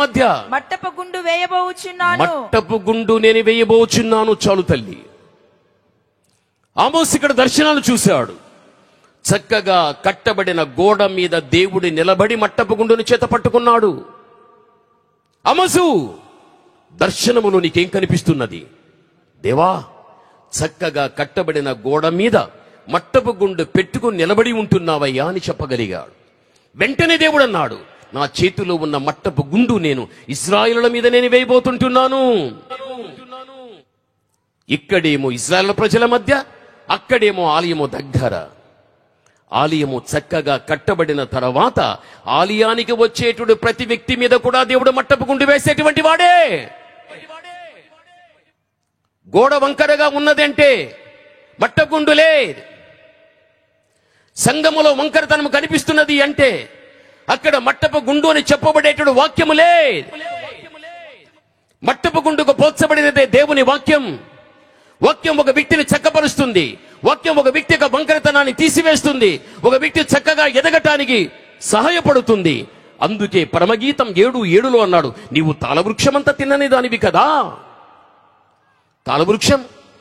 మధ్య మట్టపు గుండు నేను వేయబోచున్నాను. చాలు తల్లి. ఆమోసు ఇక్కడ దర్శనాలు చూశాడు. చక్కగా కట్టబడిన గోడ మీద దేవుడి నిలబడి మట్టపు గుండును చేత పట్టుకున్నాడు. ఆమోసు, దర్శనములో నీకేం కనిపిస్తున్నది? దేవా, చక్కగా కట్టబడిన గోడ మీద మట్టపు గుండు పెట్టుకుని నిలబడి ఉంటున్నావయ్యా అని చెప్పగలిగాడు. వెంటనే దేవుడు అన్నాడు, నా చేతిలో ఉన్న మట్టపు గుండు నేను ఇశ్రాయేలుల మీద నేను వేయబోతుంటున్నాను. ఇక్కడేమో ఇశ్రాయేలు ప్రజల మధ్య, అక్కడేమో ఆలయము దగ్గర. ఆలయము చక్కగా కట్టబడిన తర్వాత ఆలయానికి వచ్చేటువంటి ప్రతి వ్యక్తి మీద కూడా దేవుడు మట్టపు గుండు వేసేటువంటి వాడే. గోడ వంకరగా ఉన్నదంటే మట్టపు గుండు లేదు. సంఘములో వంకరతనము కనిపిస్తున్నది అంటే అక్కడ మట్టపు గుండు అని చెప్పబడేటువంటి వాక్యము లేదు. మట్టపు గుండుకు పోల్చబడినదే దేవుని వాక్యం. వాక్యం ఒక వ్యక్తిని చక్కపరుస్తుంది. వాక్యం ఒక వ్యక్తి యొక్క వంకరతనాన్ని తీసివేస్తుంది. ఒక వ్యక్తి చక్కగా ఎదగటానికి సహాయపడుతుంది. అందుకే పరమగీతం 7:7లో అన్నాడు, నీవు తాళవృక్షమంతా తిన్నని దానివి కదా. తాళవృక్షం,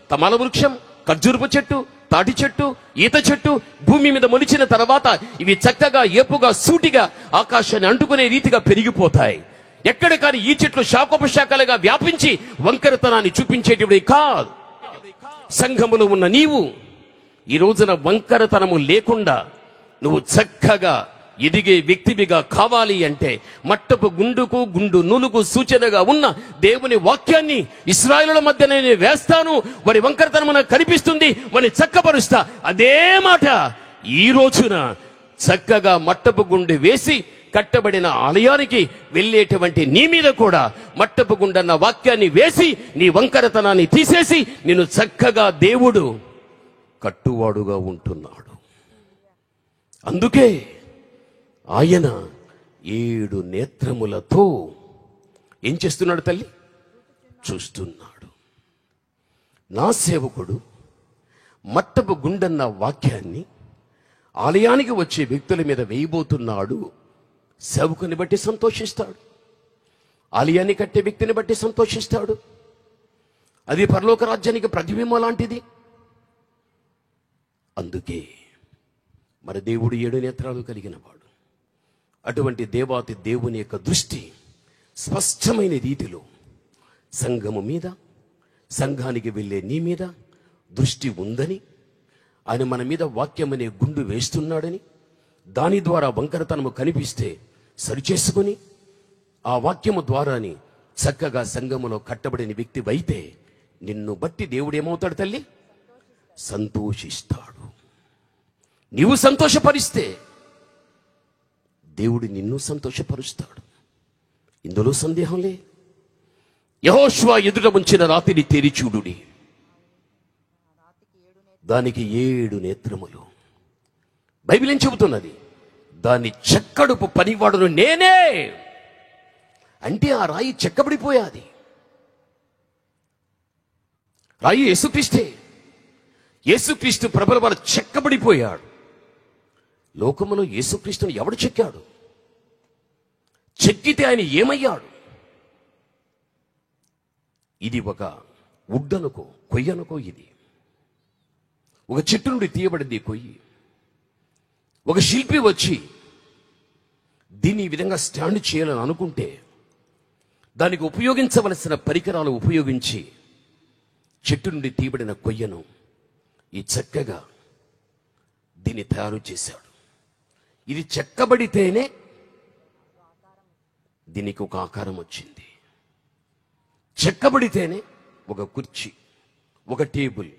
తమాల వృక్షం, ఖర్జూరపు చెట్టు, తాటి చెట్టు, ఈత చెట్టు భూమి మీద మొలిచిన తర్వాత ఇవి చక్కగా ఏపుగా సూటిగా ఆకాశాన్ని అంటుకునే రీతిగా పెరిగిపోతాయి. ఎక్కడ కానీ ఈ చెట్లు శాఖోపశాఖలుగా వ్యాపించి వంకరతనాన్ని చూపించేటివి కాదు. సంఘములో ఉన్న నీవు ఈ రోజున వంకరతనము లేకుండా నువ్వు చక్కగా ఎదిగే వ్యక్తివిగా కావాలి అంటే మట్టపు గుండుకు గుండు నూలుకు సూచనగా ఉన్న దేవుని వాక్యాన్ని ఇశ్రాయేలుల మధ్య నేను వేస్తాను, వారి వంకరతనము నాకు కనిపిస్తుంది, వారిని చక్కపరుస్తా. అదే మాట ఈ రోజున చక్కగా మట్టపు గుండు వేసి కట్టబడిన ఆలయానికి వెళ్ళేటువంటి నీ మీద కూడా మట్టపు గుండన్న వాక్యాన్ని వేసి నీ వంకరతనాన్ని తీసేసి నిన్ను చక్కగా దేవుడు కట్టువాడుగా ఉంటున్నాడు. అందుకే ఆయన 7 నేత్రములతో ఏం చేస్తున్నాడు తల్లి? చూస్తున్నాడు. నా సేవకుడు మట్టపు గుండన్న వాక్యాన్ని ఆలయానికి వచ్చే వ్యక్తుల మీద వేయబోతున్నాడు. సేవకుని బట్టి సంతోషిస్తాడు. ఆలయాన్ని కట్టే వ్యక్తిని బట్టి సంతోషిస్తాడు. అది పరలోక రాజ్యానికి ప్రతిబింబం లాంటిది. అందుకే మరి దేవుడు 7 నేత్రాలు కలిగిన వాడు. అటువంటి దేవాతి దేవుని యొక్క దృష్టి స్పష్టమైన రీతిలో సంఘము మీద, సంఘానికి వెళ్ళే నీ మీద దృష్టి ఉందని, ఆయన మన మీద వాక్యం అనే గుండు వేస్తున్నాడని, దాని ద్వారా వంకరతనము కనిపిస్తే సరిచేసుకుని ఆ వాక్యము ద్వారాని చక్కగా సంఘములో కట్టబడిన వ్యక్తి అయితే నిన్ను బట్టి దేవుడు ఏమవుతాడు తల్లి? సంతోషిస్తాడు. నీవు సంతోషపరిస్తే దేవుడు నిన్ను సంతోషపరుస్తాడు. ఇందులో సందేహం లే. యెహోషువ ఎదుట ఉంచిన రాతిని తెరిచూడుడి, దానికి 7 నేత్రములు. బైబిల్ ఏం చెబుతున్నది? దాన్ని చెక్కడుపు పనివాడును నేనే. అంటే ఆ రాయి చెక్కబడిపోయాది. రాయి యేసుక్రీస్తే. యేసుక్రీస్తు ప్రభుల వారు చెక్కబడిపోయాడు. లోకములో యేసుక్రీస్తుని ఎవడు చెక్కాడు? చెక్కితే ఆయన ఏమయ్యాడు? ఇది ఒక ఉడ్డనుకో కొయ్యనుకో, ఇది ఒక చెట్టు నుండి తీయబడింది కొయ్యి. ఒక శిల్పి వచ్చి దీన్ని ఈ విధంగా స్టాండ్ చేయాలని అనుకుంటే దానికి ఉపయోగించవలసిన పరికరాలు ఉపయోగించి చెట్టు నుండి తీయబడిన కొయ్యను ఈ చక్కగా దీన్ని తయారు చేశాడు. ఇది చెక్కబడితేనే దీనికి ఒక ఆకారం వచ్చింది. చెక్కబడితేనే ఒక కుర్చీ, ఒక టేబుల్,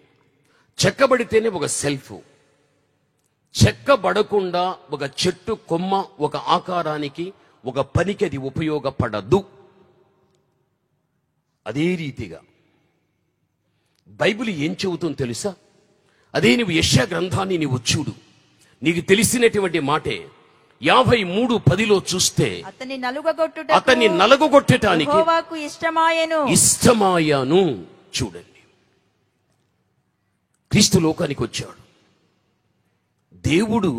చెక్కబడితేనే ఒక సెల్ఫ్. చెక్కబడకుండా ఒక చెట్టు కొమ్మ ఒక ఆకారానికి, ఒక పనికి అది ఉపయోగపడదు. అదే రీతిగా బైబిల్ ఏం చెబుతుందో తెలుసా? అదే నువ్వు యెషయా గ్రంథాన్ని నీవు చూడు, నీకు తెలిసినటువంటి మాటే. 53:10 చూస్తే అతన్ని నలుగగొట్టడానికి ఇష్టమాయను. చూడండి, క్రీస్తు లోకానికి వచ్చాడు. దేవుడు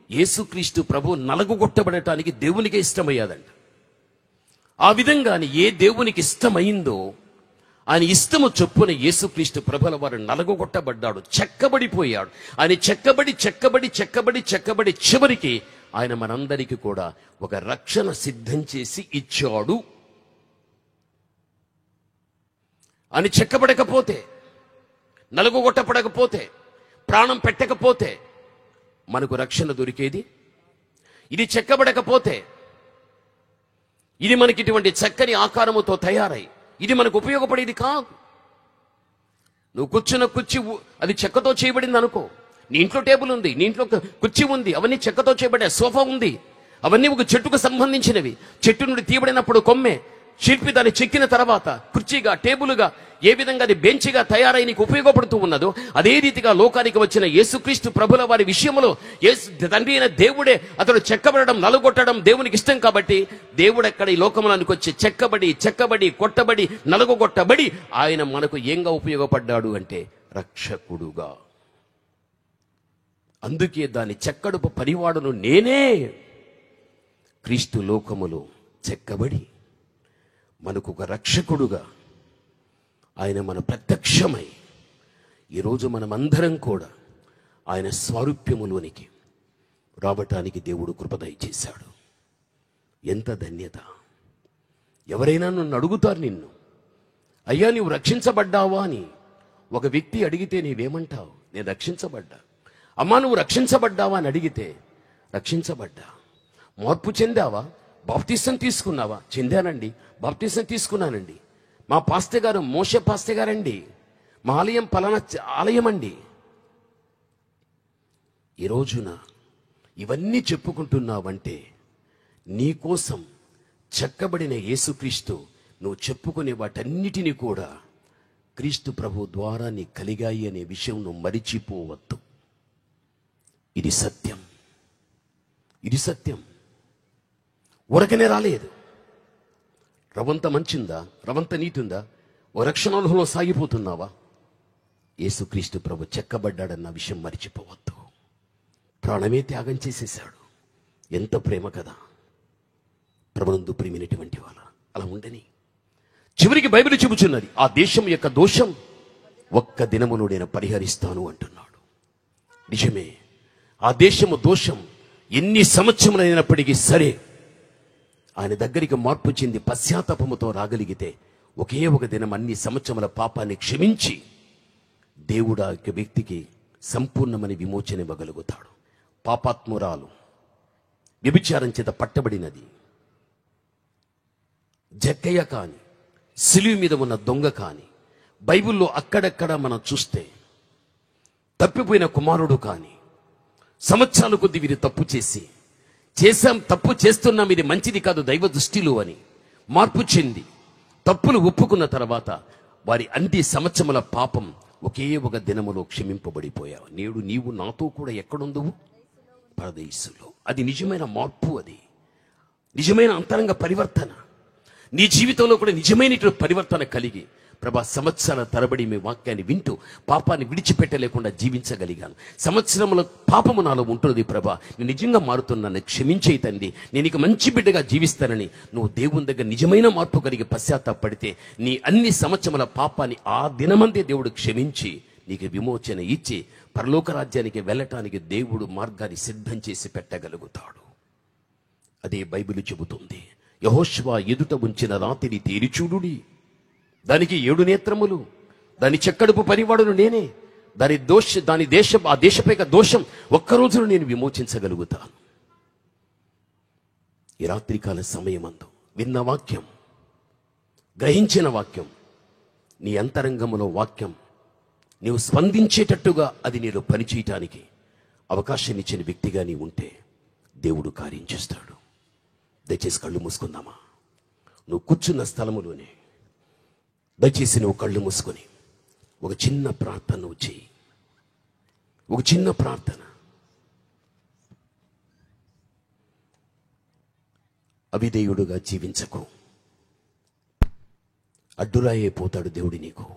యేసుక్రీస్తు ప్రభు నలగొట్టబడటానికి దేవునికి ఇష్టమయ్యాదంట. ఆ విధంగాని ఏ దేవునికి ఇష్టమైందో ఆయన ఇష్టము చొప్పున యేసుక్రీస్తు ప్రభుల వారు నలగొట్టబడ్డాడు, చెక్కబడిపోయాడు. ఆయన చెక్కబడి చివరికి ఆయన మనందరికీ కూడా ఒక రక్షణ సిద్ధం చేసి ఇచ్చాడు. ఆయన చెక్కబడకపోతే, నలుగొట్టబడకపోతే, ప్రాణం పెట్టకపోతే మనకు రక్షణ దొరికేది? ఇది చెక్కబడకపోతే, ఇది మనకి ఇటువంటి చక్కని ఆకారముతో తయారై ఇది మనకు ఉపయోగపడేది కాదు. నువ్వు కూర్చున్న కుర్చీ అది చెక్కతో చేయబడింది అనుకో. నీ ఇంట్లో టేబుల్ ఉంది, నీ ఇంట్లో కుర్చీ ఉంది, అవన్నీ చెక్కతో చేయబడే. సోఫా ఉంది, అవన్నీ ఒక చెట్టుకు సంబంధించినవి. చెట్టు నుండి తీయబడినప్పుడు కొమ్మే, శిల్పి దాన్ని చెక్కిన తర్వాత కుర్చీగా, టేబుల్గా, ఏ విధంగా అది బెంచిగా తయారై నీకు ఉపయోగపడుతూ ఉన్నదో అదే రీతిగా లోకానికి వచ్చిన యేసుక్రీస్తు ప్రభుల వారి విషయంలో తండ్రి అయిన దేవుడే అతడు చెక్కబడడం, నలుగొట్టడం దేవునికి ఇష్టం. కాబట్టి దేవుడు ఎక్కడ ఈ లోకంలోనికి వచ్చి చెక్కబడి కొట్టబడి నలుగొట్టబడి ఆయన మనకు ఏంగా ఉపయోగపడ్డాడు అంటే రక్షకుడుగా. అందుకే దాని చెక్కడుపు పనివాడును నేనే. క్రీస్తు లోకములో చెక్కబడి మనకు ఒక రక్షకుడుగా ఆయన మన ప్రత్యక్షమై ఈరోజు మనమందరం కూడా ఆయన స్వారూప్యములోనికి రావటానికి దేవుడు కృప దయచేశాడు. ఎంత ధన్యత! ఎవరైనా నన్ను అడుగుతారు, నిన్ను అయ్యా నీవు రక్షించబడ్డావా అని ఒక వ్యక్తి అడిగితే నీవేమంటావు? నేను రక్షించబడ్డా. అమ్మా నువ్వు రక్షించబడ్డావా అని అడిగితే రక్షించబడ్డా. మార్పు చెందావా? బాప్తిసం తీసుకున్నావా? చెందానండి, బాప్తిసం తీసుకున్నానండి. మా పాస్టర్ గారు మోషే పాస్టర్ గారండి, మా ఆలయం పలానా ఆలయం అండి. ఈ రోజున ఇవన్నీ చెప్పుకుంటున్నావంటే నీకోసం చెక్కబడిన యేసుక్రీస్తు నువ్వు చెప్పుకునే వాటన్నిటినీ కూడా క్రీస్తు ప్రభు ద్వారా నీ కలిగాయి అనే విషయం నువ్వు మరిచిపోవద్దు. ఇది సత్యం, ఇది సత్యం. ఊరకనే రాలేదు. రవంత మంచిందా, రవంత నీతుందా? ఓ రక్షణలో సాగిపోతున్నావా? యేసుక్రీస్తు ప్రభు చెక్కబడ్డాడన్న విషయం మరిచిపోవద్దు. ప్రాణమే త్యాగం చేసేశాడు. ఎంత ప్రేమ కదా! ప్రభునందు ప్రియమైనటువంటి వాళ్ళ అలా ఉండని. చివరికి బైబిల్ చెబుతున్నది, ఆ దేశం యొక్క దోషం ఒక్క దినములో నేను పరిహరిస్తాను అంటున్నాడు. నిజమే, ఆ దేశము దోషం ఎన్ని సంవత్సరములైనప్పటికీ సరే, ఆయన దగ్గరికి మార్పు చెంది పశ్చాత్తాపముతో రాగలిగితే ఒకే ఒక దినం అన్ని సంవత్సరముల పాపాన్ని క్షమించి దేవుడు ఆ వ్యక్తికి సంపూర్ణమైన విమోచన ఇవ్వగలుగుతాడు. పాపాత్మురాలు, వ్యభిచారం చేత పట్టబడినది జక్కయ్య కాని, సిలువ మీద ఉన్న దొంగ కాని, బైబిల్లో అక్కడక్కడ మనం చూస్తే తప్పిపోయిన కుమారుడు కాని, సంవత్సరాల కొద్ది వీరు తప్పు తప్పు చేస్తున్నాం, ఇది మంచిది కాదు దైవ దృష్టిలో అని మార్పు చెంది తప్పులు ఒప్పుకున్న తర్వాత వారి అన్ని సంవత్సరముల పాపం ఒకే ఒక దినములో క్షమింపబడిపోయావు. నేడు నీవు నాతో కూడా ఎక్కడుందువు? పరదేశులో. అది నిజమైన మార్పు, అది నిజమైన అంతరంగ పరివర్తన. నీ జీవితంలో కూడా నిజమైన పరివర్తన కలిగి, ప్రభా సంవత్సరాల తరబడి మీ వాక్యాన్ని వింటూ పాపాన్ని విడిచిపెట్టలేకుండా జీవించగలిగాను. సంవత్సరముల పాపము నాలో ఉంటుంది ప్రభా, నేను నిజంగా మారుతున్నాను, క్షమించేయి తండ్రి, నేను ఇక మంచి బిడ్డగా జీవిస్తానని నువ్వు దేవుని దగ్గర నిజమైన మార్పు కలిగి పశ్చాత్తాపడితే నీ అన్ని సంవత్సరముల పాపాన్ని ఆ దినమందే దేవుడు క్షమించి నీకు విమోచన ఇచ్చి పరలోక రాజ్యానికి వెళ్ళటానికి దేవుడు మార్గాన్ని సిద్ధం చేసి పెట్టగలుగుతాడు. అదే బైబిల్ చెబుతుంది. యెహోషువ ఎదుట ఉంచిన రాతిని తేరిచూడుడి, దానికి 7 నేత్రములు, దాని చెక్కడుపు పనివాడును నేనే, ఆ దేశపై దోషం ఒక్కరోజును నేను విమోచించగలుగుతాను. ఈ రాత్రికాల సమయమందు విన్న వాక్యం, గ్రహించిన వాక్యం, నీ అంతరంగములో వాక్యం నీవు స్పందించేటట్టుగా అది నీలో పనిచేయటానికి అవకాశం ఇచ్చిన వ్యక్తిగా నీ ఉంటే దేవుడు కార్యం చేస్తాడు. దయచేసి కళ్ళు మూసుకుందామా? నువ్వు కూర్చున్న స్థలములోనే దయచేసి నువ్వు కళ్ళు మూసుకొని ఒక చిన్న ప్రార్థన నువ్వు చేయి. ఒక చిన్న ప్రార్థన. అవిధేయుడుగా జీవించకు. అడ్డురాయిపోతాడు దేవుడి నీకు.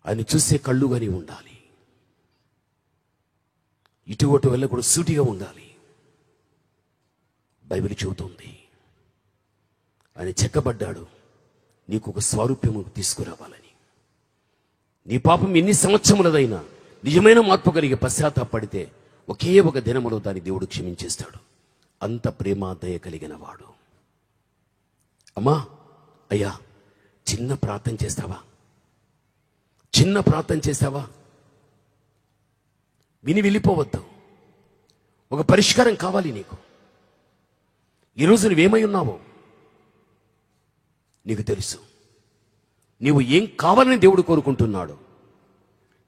ఆయన చూసే కళ్ళుగానే ఉండాలి. ఇటువంటి వెళ్ళకూడదు, సూటిగా ఉండాలి. బైబిల్ చెబుతుంది ఆయన చెక్కబడ్డాడు నీకు ఒక స్వరూప్యము తీసుకురావాలని. నీ పాపం ఎన్ని సంవత్సరములదైనా నిజమైన మార్పు కలిగి పశ్చాత్తాపడితే ఒకే ఒక దినములో దాన్ని దేవుడు క్షమించేస్తాడు. అంత ప్రేమ దయ కలిగిన వాడు. అమ్మా, అయ్యా, చిన్న ప్రార్థన చేస్తావా? చిన్న ప్రార్థన చేస్తావా? విని వెళ్ళిపోవద్దు. ఒక పరిష్కారం కావాలి నీకు. ఈరోజు నువ్వేమై ఉన్నావో నీకు తెలుసు. నీవు ఏం కావాలని దేవుడు కోరుకుంటున్నాడు.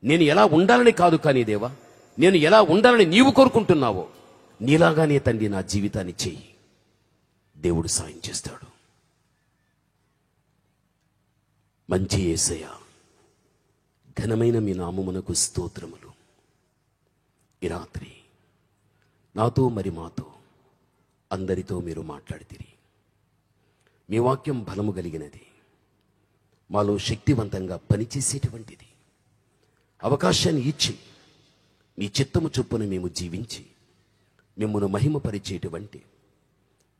నేను ఎలా ఉండాలని కాదు, కానీ దేవా, నేను ఎలా ఉండాలని నీవు కోరుకుంటున్నావో నీలాగానే తండ్రి నా జీవితాన్ని చెయ్యి. దేవుడు సాయం చేస్తాడు. మంచి యేసయ్య, ఘనమైన మీ నామమునకు స్తోత్రములు. ఈ రాత్రి నాతో మరి మాతో అందరితో మీరు మాట్లాడితిరి. మీ వాక్యం బలము కలిగినది, మాలో శక్తివంతంగా పనిచేసేటువంటిది. అవకాశాన్ని ఇచ్చి మీ చిత్తము చొప్పున మేము జీవించి మిమ్మల్ని మహిమపరిచేటువంటి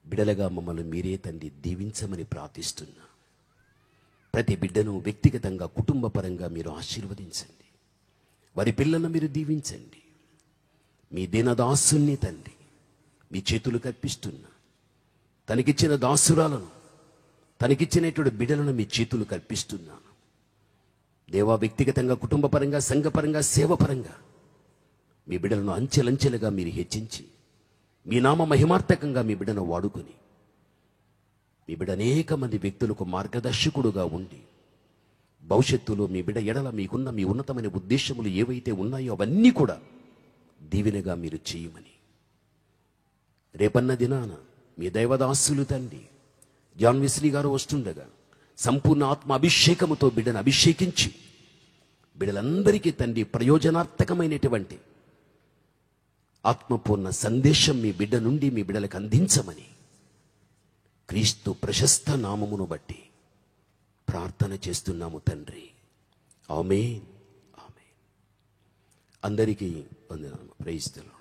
బిడలగా మమ్మల్ని మీరే తండ్రి దీవించమని ప్రార్థిస్తున్నా. ప్రతి బిడ్డను వ్యక్తిగతంగా కుటుంబ పరంగా మీరు ఆశీర్వదించండి. వారి పిల్లలను మీరు దీవించండి. మీ దీనదాసుల్ని తండ్రి మీ చేతులు కర్పిస్తున్నా. తనకిచ్చిన దాసురాలను, తనకిచ్చినటువంటి బిడ్డలను మీ చేతులు కర్పిస్తున్నాను. దేవా, వ్యక్తిగతంగా కుటుంబపరంగా సంఘపరంగా సేవపరంగా మీ బిడ్డలను అంచెలంచెలుగా మీరు హెచ్చించి మీ నామ మహిమార్థకంగా మీ బిడ్డను వాడుకొని మీ బిడ్డ అనేక మంది వ్యక్తులకు మార్గదర్శకుడుగా ఉండి భవిష్యత్తులో మీ బిడ్డ ఎడల మీకున్న మీ ఉన్నతమైన ఉద్దేశములు ఏవైతే ఉన్నాయో అవన్నీ కూడా దీవెనగా మీరు చేయమని, రేపన్న దినాన మీ దైవదాసులు తండ్రి జాన్ వెస్లీ గారు వస్తుండగా సంపూర్ణ ఆత్మ అభిషేకముతో బిడ్డను అభిషేకించి బిడ్డలందరికీ తండ్రి ప్రయోజనార్థకమైనటువంటి ఆత్మపూర్ణ సందేశం మీ బిడ్డ నుండి మీ బిడ్డలకు అందించమని క్రీస్తు ప్రశస్త నామమును బట్టి ప్రార్థన చేస్తున్నాము తండ్రి. ఆమేన్. ఆమేన్. అందరికీ వందనాలు. Praise the lord.